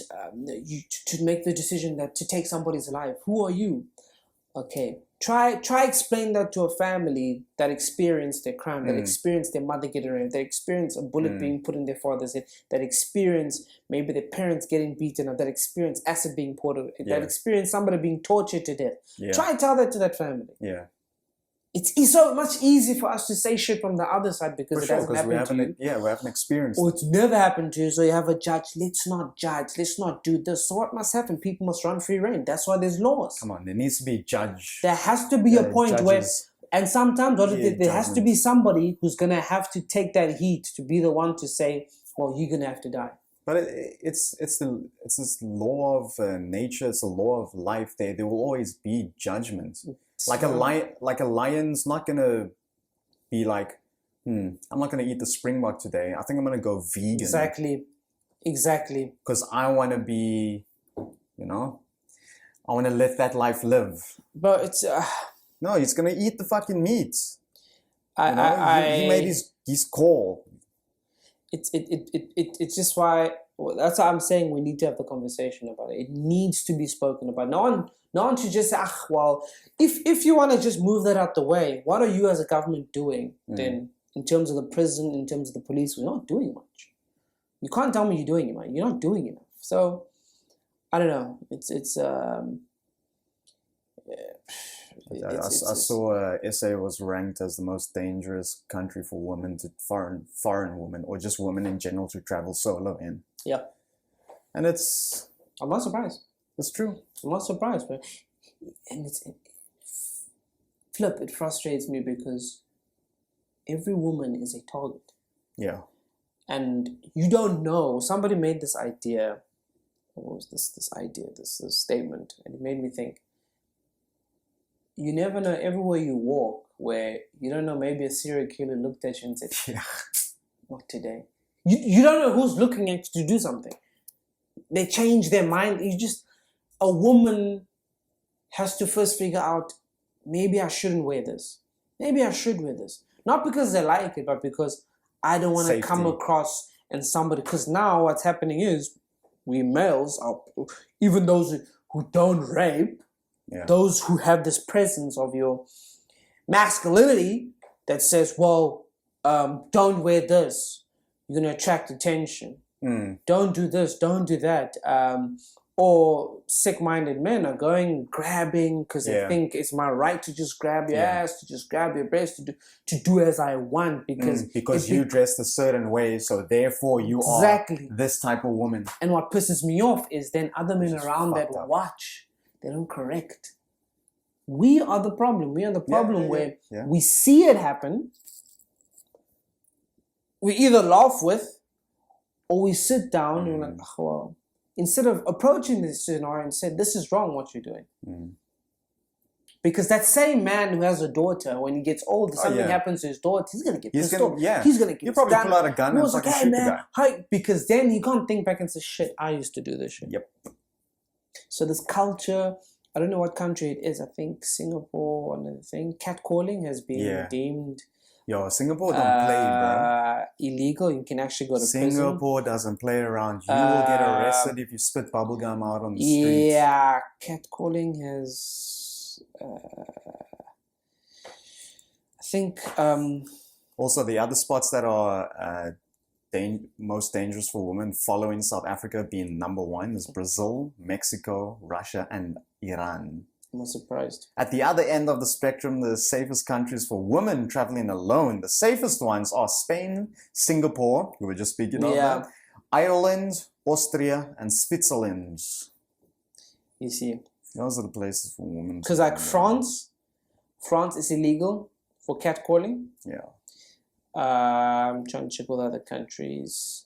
to make the decision that to take somebody's life? Who are you? Okay, try explain that to a family that experienced a crime, that experienced their mother getting raped, that experienced a bullet being put in their father's head, that experienced maybe their parents getting beaten up, that experienced acid being poured on it, that experienced somebody being tortured to death. Try tell that to that family. Yeah. It's so much easier for us to say shit from the other side because it hasn't happened to you. Yeah, we haven't experienced or it's never happened to you, so you have a judge. Let's not judge. Let's not do this. So what must happen? People must run free reign. That's why there's laws. Come on, there needs to be a judge. There has to be a point where, and sometimes there has to be somebody who's going to have to take that heat to be the one to say, well, you're going to have to die. But it's this law of nature. It's a law of life. There will always be judgment. Like a lion's not gonna be like, I'm not gonna eat the springbok today. I think I'm gonna go vegan. Exactly. Because I want to be, I want to let that life live. But it's no, he's gonna eat the fucking meat. He made his call. It's just why. That's why I'm saying we need to have the conversation about it. It needs to be spoken about. No one should just say, well, if you want to just move that out the way, what are you as a government doing? Then in terms of the prison, in terms of the police, we're not doing much. You can't tell me you're doing it, man. You're not doing enough. So, I don't know. I saw SA was ranked as the most dangerous country for women foreign women, or just women in general, to travel solo in. Yeah. And I'm not surprised. It's true. I'm not surprised, man. And it frustrates me because every woman is a target. Yeah. And you don't know. Somebody made this idea. What was this idea, this statement? And it made me think. You never know, everywhere you walk, where you don't know, maybe a serial killer looked at you and said, yeah, not today. You don't know who's looking at you to do something. They change their mind. A woman has to first figure out, maybe I shouldn't wear this. Maybe I should wear this. Not because they like it, but because I don't want to come across and somebody, because now what's happening is we males, even those who don't rape, those who have this presence of your masculinity that says, well, don't wear this. You're going to attract attention. Don't do this, don't do that. Or sick-minded men are going grabbing because they think it's my right to just grab your ass, to just grab your breast, to do as I want because you dressed a certain way, so therefore you are this type of woman. And what pisses me off is then other men around that watch. They don't correct. We are the problem. We are the problem where we see it happen. We either laugh with, or we sit down and we're like, oh, well, instead of approaching this scenario and say, this is wrong what you're doing. Because that same man who has a daughter, when he gets older, something happens to his daughter, he's going to get pissed off. He's going to get You probably pull out a gun and fucking shoot the guy. Because then he can't think back and say, shit, I used to do this shit. Yep. So this culture, I don't know what country it is. I think Singapore, another thing. Catcalling has been deemed... Yo, Singapore don't play, bro. Illegal. You can actually go to prison. Singapore doesn't play around. You will get arrested if you spit bubblegum out on the street. Yeah, catcalling has... I think... Also, the other spots that are most dangerous for women following South Africa being number one is Brazil, Mexico, Russia, and Iran. I'm not surprised. At the other end of the spectrum, the safest countries for women traveling alone, the safest ones are Spain, Singapore, we were just speaking of that, Ireland, Austria, and Switzerland. You see. Those are the places for women. Because like France is illegal for catcalling. Yeah. I'm trying to check all the other countries.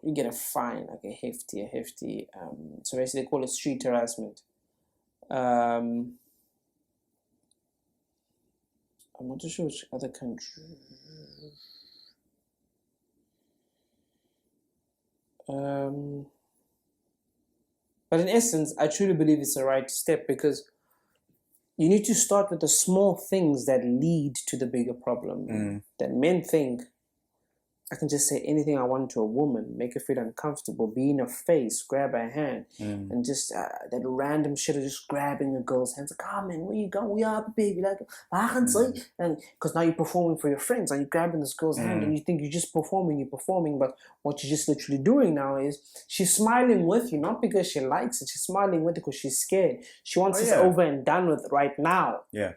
You get a fine, like a hefty. So basically, they call it street harassment. I'm not too sure which other country. But in essence, I truly believe it's the right step because you need to start with the small things that lead to the bigger problem. That men think, I can just say anything I want to a woman, make her feel uncomfortable, be in her face, grab her hand, and just that random shit of just grabbing a girl's hands. Like, oh man, where you going? We are, baby. Like, and because now you're performing for your friends, and you're grabbing this girl's hand, and you think you're just performing, but what you're just literally doing now is she's smiling with you, not because she likes it. She's smiling with you because she's scared. She wants this over and done with right now. Yeah.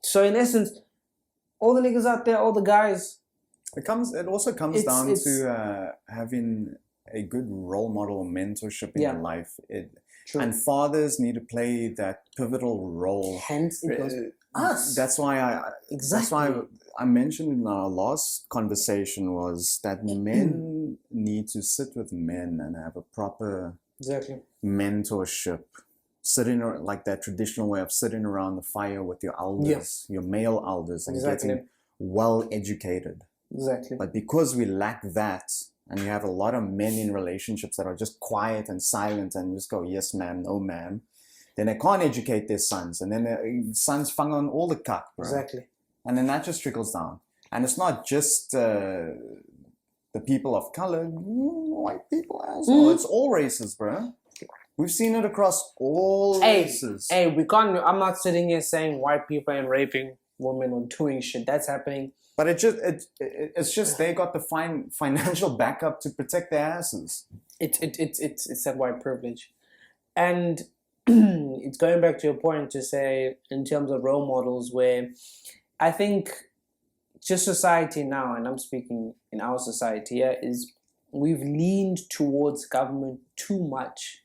So in essence, all the niggas out there, all the guys. It also comes down to having a good role model or mentorship in your life. And fathers need to play that pivotal role. Hence, it goes us. That's why I mentioned in our last conversation was that men need to sit with men and have a proper mentorship. Sitting like that traditional way of sitting around the fire with your elders, your male elders, and getting well educated. Exactly. But because we lack that, and you have a lot of men in relationships that are just quiet and silent and just go, yes ma'am, no ma'am, then they can't educate their sons. And then their sons fung on all the cut, bro. Exactly. And then that just trickles down. And it's not just the people of color, white people as well. It's all races, bro. We've seen it across all races. Hey, we can't. I'm not sitting here saying white people ain't raping women or doing shit. That's happening. But it's just they got the financial backup to protect their asses. It's that white privilege, and it's going back to your point to say in terms of role models, where I think just society now, and I'm speaking in our society, is we've leaned towards government too much.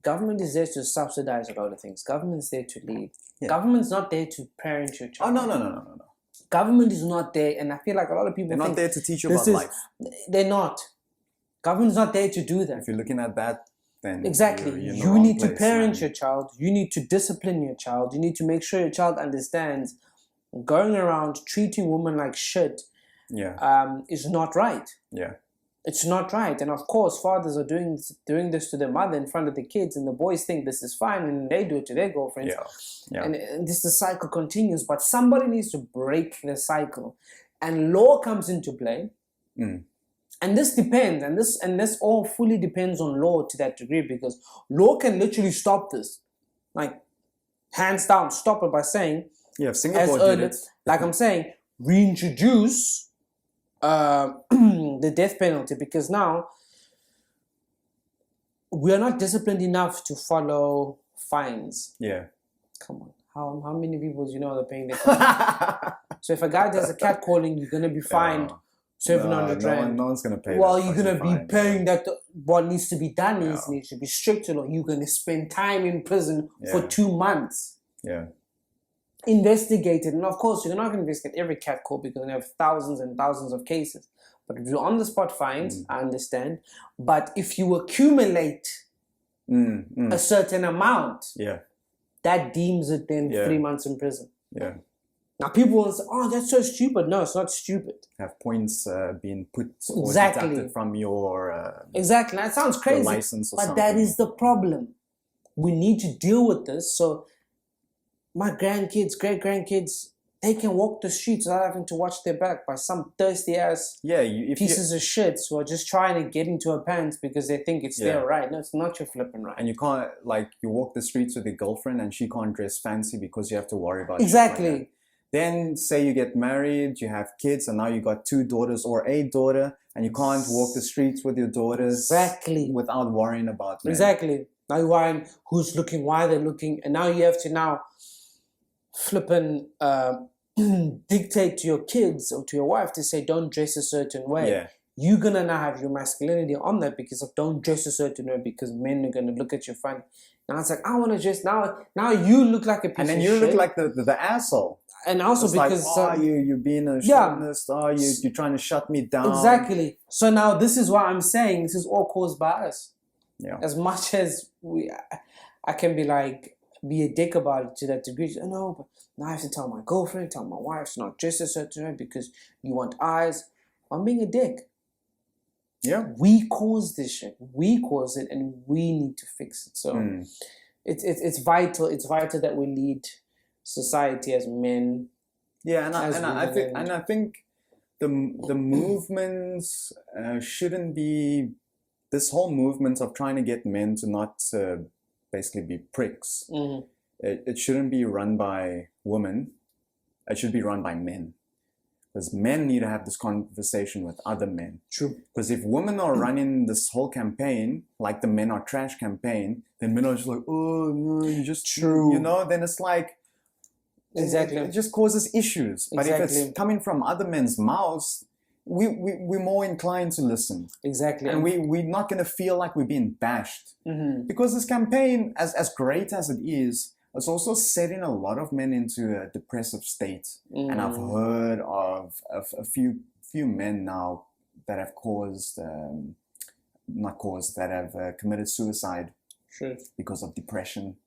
Government is there to subsidize a lot of things. Government's there to lead. Yeah. Government's not there to parent your child. Oh, no. Government is not there, and I feel like a lot of people they're not there to teach you about life. They're not. Government's not there to do that. If you're looking at that, then exactly. you're you need to parent your child. You need to discipline your child. You need to make sure your child understands going around treating women like shit is not right. Yeah. It's not right. And of course, fathers are doing this to their mother in front of the kids, and the boys think this is fine, and they do it to their girlfriends. Yeah. And the cycle continues. But somebody needs to break the cycle. And law comes into play. Mm. And this depends, and this all fully depends on law to that degree, because law can literally stop this. Like, hands down, stop it by saying, if Singapore did it. Like I'm saying, reintroduce the death penalty, because now we are not disciplined enough to follow fines. Yeah. Come on. How many people do you know are paying their fines? So if a guy does a catcalling, you're going to be fined 700 rand. No one's going to pay. Well, you're going to be paying that. What needs to be done is needs to be strict law. You're going to spend time in prison for 2 months. Yeah. Investigated, and of course you're not going to investigate every cat call because we have thousands and thousands of cases. But if you're on the spot fines, I understand. But if you accumulate a certain amount, that deems it then 3 months in prison. Yeah. Now people will say, "Oh, that's so stupid." No, it's not stupid. Have points being put or deducted from your exactly. That sounds crazy, license or but something. that is the problem. We need to deal with this. So my grandkids, great-grandkids, they can walk the streets without having to watch their back by some thirsty-ass pieces of shit who are just trying to get into our pants because they think it's their right. No, it's not your flipping right. And you can't, like, you walk the streets with your girlfriend and she can't dress fancy because you have to worry about exactly. Shit like that. Then say you get married, you have kids, and now you got 2 daughters or a daughter, and you can't walk the streets with your daughters without worrying about them. Exactly. Now you're worrying who's looking, why they're looking, and now you have to flipping dictate to your kids or to your wife to say don't dress a certain way. Yeah. You're gonna now have your masculinity on that because of don't dress a certain way because men are gonna look at you funny. Now it's like I want to dress now you look like a piece and then of you shit. Look like the asshole. And also it's because like, you're being a chauvinist, you're trying to shut me down. Exactly. So now this is what I'm saying. This is all caused by us. Yeah. As much as I can be a dick about it to that degree. No, but now I have to tell my girlfriend, tell my wife to not dress a certain way because you want eyes. I'm being a dick. Yeah. We caused this shit. We caused it, and we need to fix it. So it's vital. It's vital that we lead society as men. Yeah, and I think the movements shouldn't be this whole movement of trying to get men to not basically be pricks. Mm-hmm. It shouldn't be run by women. It should be run by men. Because men need to have this conversation with other men. True. Because if women are running this whole campaign, like the Men Are Trash campaign, then men are just like, oh, no, you're just true. You know, then it's like, exactly. It just causes issues. But if it's coming from other men's mouths, we're more inclined to listen. Exactly. And we're not going to feel like we're being bashed. Mm-hmm. Because this campaign, as great as it is, it's also setting a lot of men into a depressive state. Mm. And I've heard of a few men now that have committed suicide because of depression.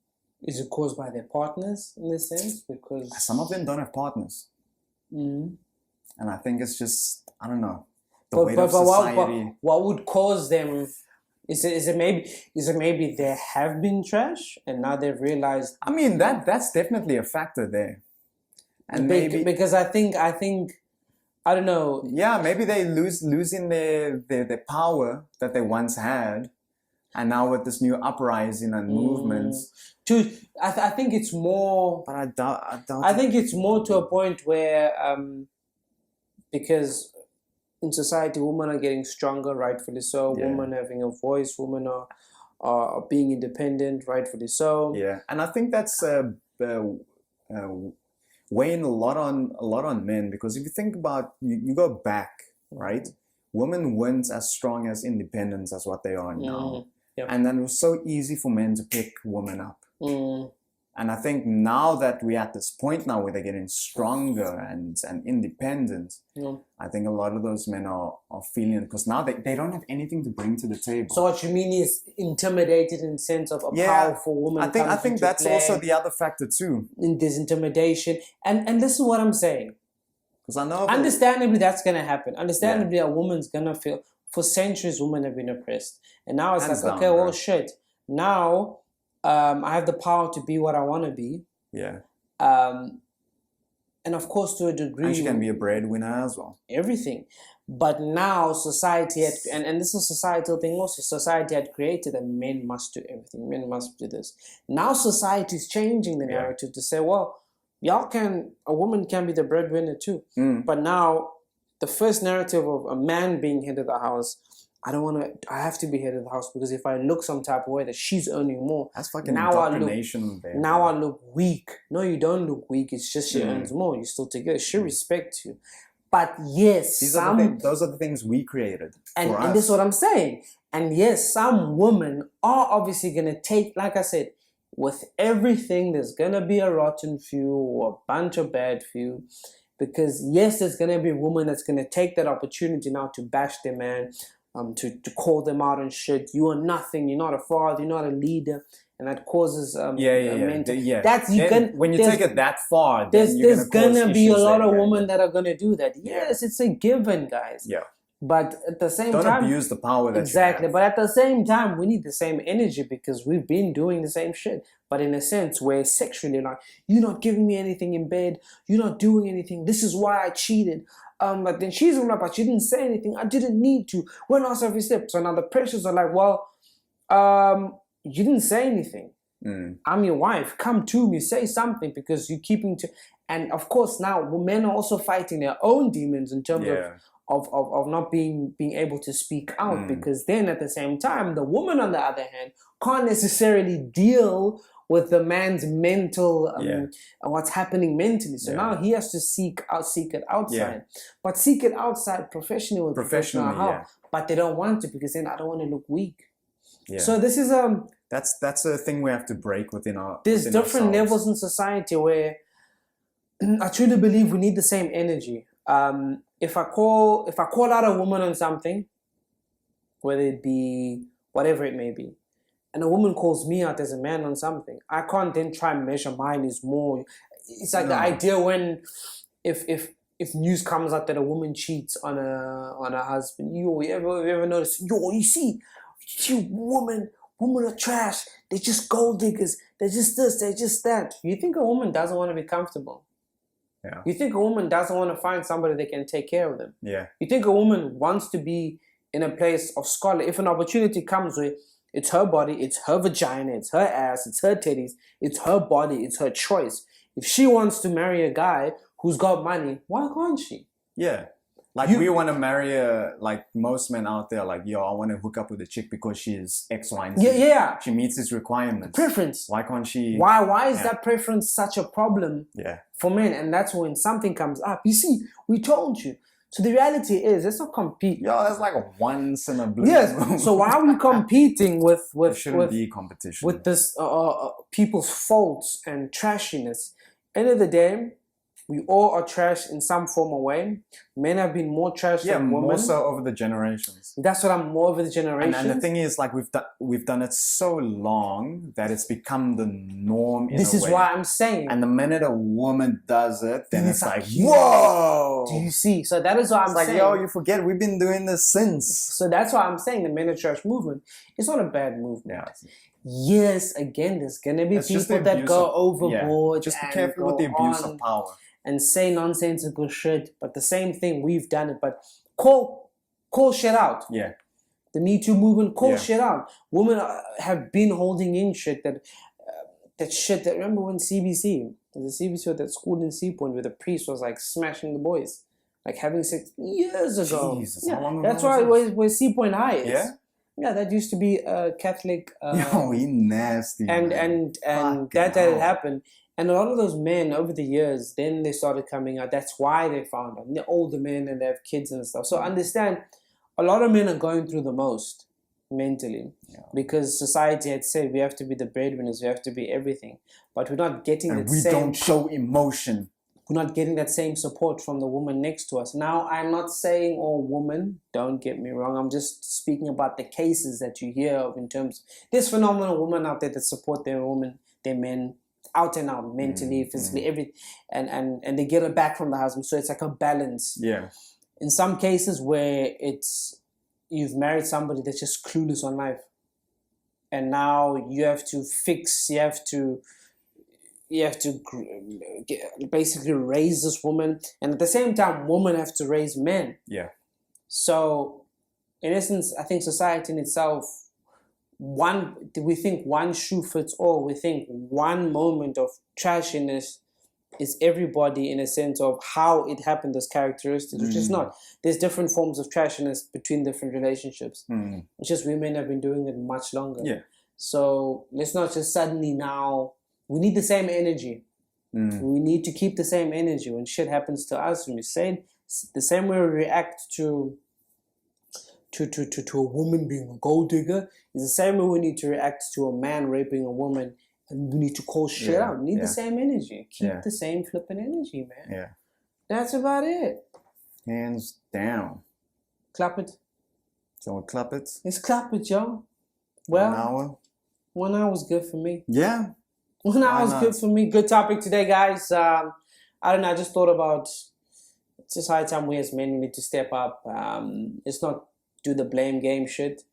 Is it caused by their partners in this sense? Because some of them don't have partners. Mm. And I think it's just, I don't know, the weight of society. What would cause them? Is it maybe they have been trash and now they've realized? I mean, that's definitely a factor there. And maybe because I think I don't know. Yeah, maybe they losing their power that they once had. And now with this new uprising and movements. Dude, I think it's more... But I doubt I think it's more to a point where... because in society, women are getting stronger, rightfully so. Yeah. Women having a voice. Women are being independent, rightfully so. Yeah. And I think that's... weighing a lot on men, because if you think about you go back, right? Women weren't as strong as independents as what they are now. Yep. And then it was so easy for men to pick women up. And I think now that we're at this point now where they're getting stronger and independent, I think a lot of those men are feeling, because now they don't have anything to bring to the table. So what you mean is intimidated in the sense of a powerful woman. I think that's also the other factor too. There's intimidation. And this is what I'm saying. Because I know... Understandably, that's going to happen. Understandably, a woman's going to feel... For centuries, women have been oppressed. And now it's Hands like, down, okay, well, bro. shit. Now... I have the power to be what I want to be. Yeah. And of course, to a degree... And she can be a breadwinner as well. Everything. But now society had... And this is a societal thing also. Society had created that men must do everything. Men must do this. Now society is changing the narrative to say, well, a woman can be the breadwinner too. But now the first narrative of a man being head of the house... I have to be head of the house, because if I look some type of way that she's earning more, that's fucking indoctrination. Now I look weak. No, you don't look weak. It's just she earns more. You're still together. She respects you. But yes, those are the things we created. And this is what I'm saying. And yes, some women are obviously going to take, like I said, with everything, there's going to be a rotten few or a bunch of bad few. Because yes, there's going to be a woman that's going to take that opportunity now to bash their man, to call them out and shit. You are nothing. You're not a father. You're not a leader, and that causes mental. When you take it that far, there's gonna be a lot of women that are gonna do that. Yes, it's a given, guys. Yeah. But at the same time, don't abuse the power that exactly. you have. But at the same time, we need the same energy, because we've been doing the same shit. But in a sense, where sexually, like, you're not giving me anything in bed. You're not doing anything. This is why I cheated. But then she's like, but she didn't say anything. I didn't need to. When else have you slept? So now the pressures are like, well, you didn't say anything. I'm your wife. Come to me. Say something, because you're keeping to. And of course, now men are also fighting their own demons in terms of not being able to speak out, because then at the same time, the woman on the other hand can't necessarily deal with the man's mental, what's happening mentally. So now he has to seek it outside. But seek it outside professionally with professional help. But they don't want to, because then I don't want to look weak. Yeah. So this is that's a thing we have to break within our. There's different levels in society where I truly believe we need the same energy. If I call out a woman on something, whether it be whatever it may be, and a woman calls me out as a man on something, I can't then try and measure mine is more. It's like the idea when if news comes out that a woman cheats on a husband, you ever notice? You see women are trash. They're just gold diggers. They're just this. They're just that. You think a woman doesn't want to be comfortable? Yeah. You think a woman doesn't want to find somebody that can take care of them? Yeah. You think a woman wants to be in a place of scholar? If an opportunity comes with, it's her body, it's her vagina, it's her ass, it's her titties, it's her body, it's her choice. If she wants to marry a guy who's got money, why can't she? Yeah. Like we want to marry like most men out there, like, yo, I want to hook up with a chick because she's X, Y, and Z. Yeah. She meets his requirements. Preference. Why can't she? Why is that preference such a problem for men? And that's when something comes up. You see, we told you. So the reality is, let's not compete. Yo, that's like a once in a blue. Yes. So why are we competing with there shouldn't be competition with this people's faults and trashiness? End of the day, we all are trash in some form or way. Men have been more trash than women. More so over the generations. That's what I'm more over the generations. And the thing is, like, we've done it so long that it's become the norm in This a is way. why I'm saying. And the minute a woman does it, then it's like, whoa! Do you see? So that is what I'm saying. Like, yo, you forget, we've been doing this since. So that's why I'm saying the men are trash movement. It's not a bad movement. Yeah. Yes, again, there's going to be people that go overboard. Just be careful with the abuse of power. And say nonsensical shit. But the same thing, we've done it. But call shit out. Yeah. The Me Too movement, call shit out. Women have been holding in shit that remember when CBC, the CBC at that school in Seapoint where the priest was like smashing the boys, like having sex years ago. Jesus, how long ago that's where Seapoint High is. Yeah? Yeah, that used to be a Catholic. Yo, he nasty. And that had happened. And a lot of those men over the years, then they started coming out. That's why they found out. And they're older men and they have kids and stuff. So understand, a lot of men are going through the most mentally because society had said we have to be the breadwinners, we have to be everything. But we're not getting don't show emotion. We're not getting that same support from the woman next to us. Now, I'm not saying all women, don't get me wrong. I'm just speaking about the cases that you hear of in terms. There's phenomenal women out there that support their men, out and out, mentally, physically, everything. And they get it back from the husband. So it's like a balance. Yeah. In some cases where you've married somebody that's just clueless on life. And now you have to basically raise this woman, and at the same time, women have to raise men. Yeah. So, in essence, I think society in itself, we think one shoe fits all. We think one moment of trashiness is everybody in a sense of how it happened as characteristics, which is not. There's different forms of trashiness between different relationships. It's just women have been doing it much longer. Yeah. So let's not just suddenly now. We need the same energy. We need to keep the same energy when shit happens to us. When we say the same way we react to a woman being a gold digger is the same way we need to react to a man raping a woman, and we need to call shit out. We need the same energy. Keep the same flipping energy, man. Yeah. That's about it. Hands down. Clap it. So we'll clap it. Let's clap it, y'all. Well, 1 hour. 1 hour was good for me. Yeah. 1 hour was good for me. Good topic today, guys. I don't know. I just thought about it's just high time we as men need to step up. It's not do the blame game shit.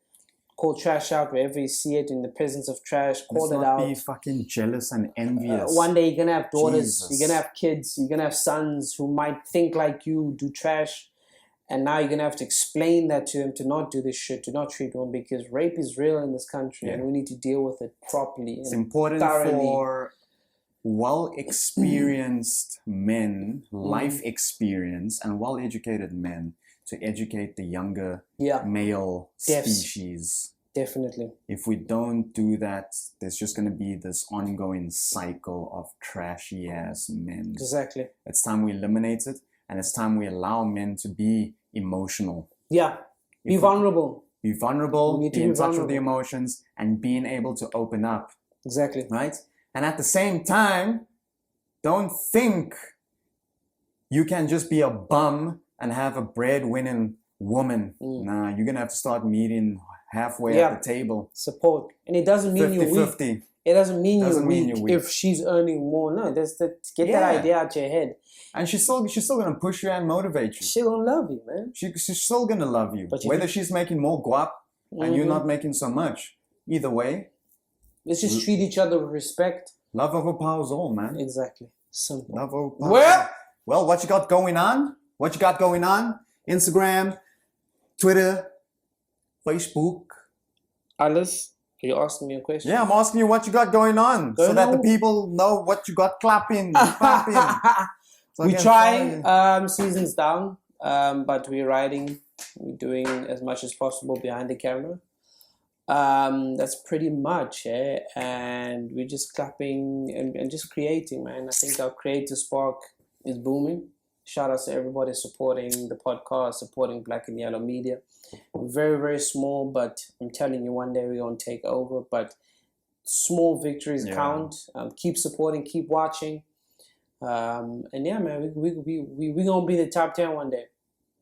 Call trash out wherever you see it in the presence of trash. Call it out. Be fucking jealous and envious. One day you're gonna have daughters. You're gonna have kids. You're gonna have sons who might think like you, do trash. And now you're going to have to explain that to them to not do this shit, to not treat women, because rape is real in this country and we need to deal with it properly. It's important for well-experienced men, life experience, and well-educated men to educate the younger male species. Definitely. If we don't do that, there's just going to be this ongoing cycle of trashy-ass men. Exactly. It's time we eliminate it. And it's time we allow men to be emotional. Yeah. Be vulnerable. Be vulnerable, be in touch with the emotions, and being able to open up. Exactly. Right? And at the same time, don't think you can just be a bum and have a breadwinning woman. Nah, you're going to have to start meeting halfway at the table. Support. And it doesn't mean you're weak. 50-50. It doesn't mean you're weak if she's earning more. No, get that idea out your head. And she's still gonna push you and motivate you. She's gonna love you, man. She's still gonna love you. Whether she's making more guap and you're not making so much. Either way. Let's just treat each other with respect. Love overpowers all, man. Exactly. Simple. Love overpowers. Well, what you got going on? Instagram, Twitter, Facebook. Alice? Are you asking me a question? Yeah, I'm asking you what you got going on so that the people know what you got clapping. So we try, season's down, but we're riding. We're doing as much as possible behind the camera. That's pretty much it. And we're just clapping and just creating, man. I think our creative spark is booming. Shout out to everybody supporting the podcast, supporting Black and Yellow Media. We're very, very small, but I'm telling you, one day we're going to take over. But small victories count. Keep supporting, keep watching. And yeah, man, we're going to be the top 10 one day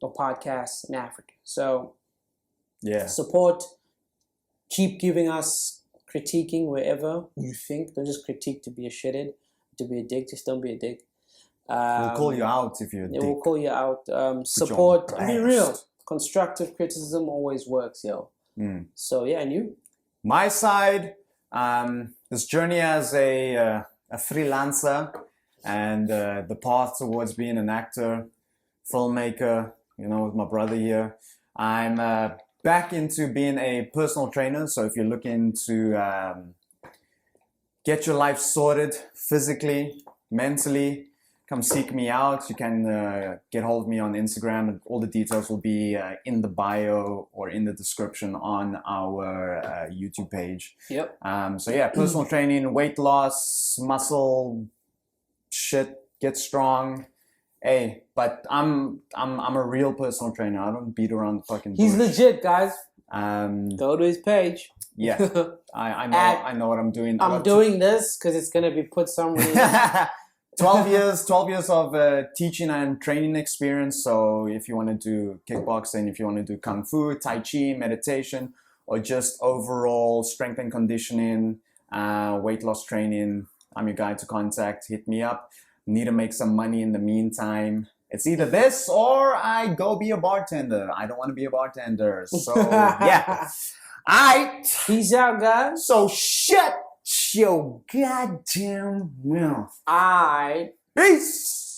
of podcasts in Africa. So support, keep giving us critiquing wherever you think. Don't just critique to be a shithead, to be a dick. Just don't be a dick. We'll call you out if you're a dick. We'll call you out. Support, be real. Constructive criticism always works, yo. So yeah, and you? My side, this journey as a freelancer and the path towards being an actor, filmmaker, with my brother here. I'm back into being a personal trainer. So if you're looking to get your life sorted physically, mentally, come seek me out. You can get hold of me on Instagram. All the details will be in the bio or in the description on our YouTube page. Yep. So yeah, personal training, weight loss, muscle shit, get strong. Hey, but I'm a real personal trainer. I don't beat around the fucking bush. He's legit, guys. Go to his page. Yeah, I know what I'm doing. I'm doing this because it's gonna be put somewhere. 12 years of teaching and training experience. So if you want to do kickboxing, if you want to do kung fu, tai chi, meditation, or just overall strength and conditioning, weight loss training, I'm your guy to contact. Hit me up. Need to make some money in the meantime. It's either this or I go be a bartender. I don't want to be a bartender. So yeah. Alright. Peace out, guys. So shut your goddamn mouth. Alright. Peace.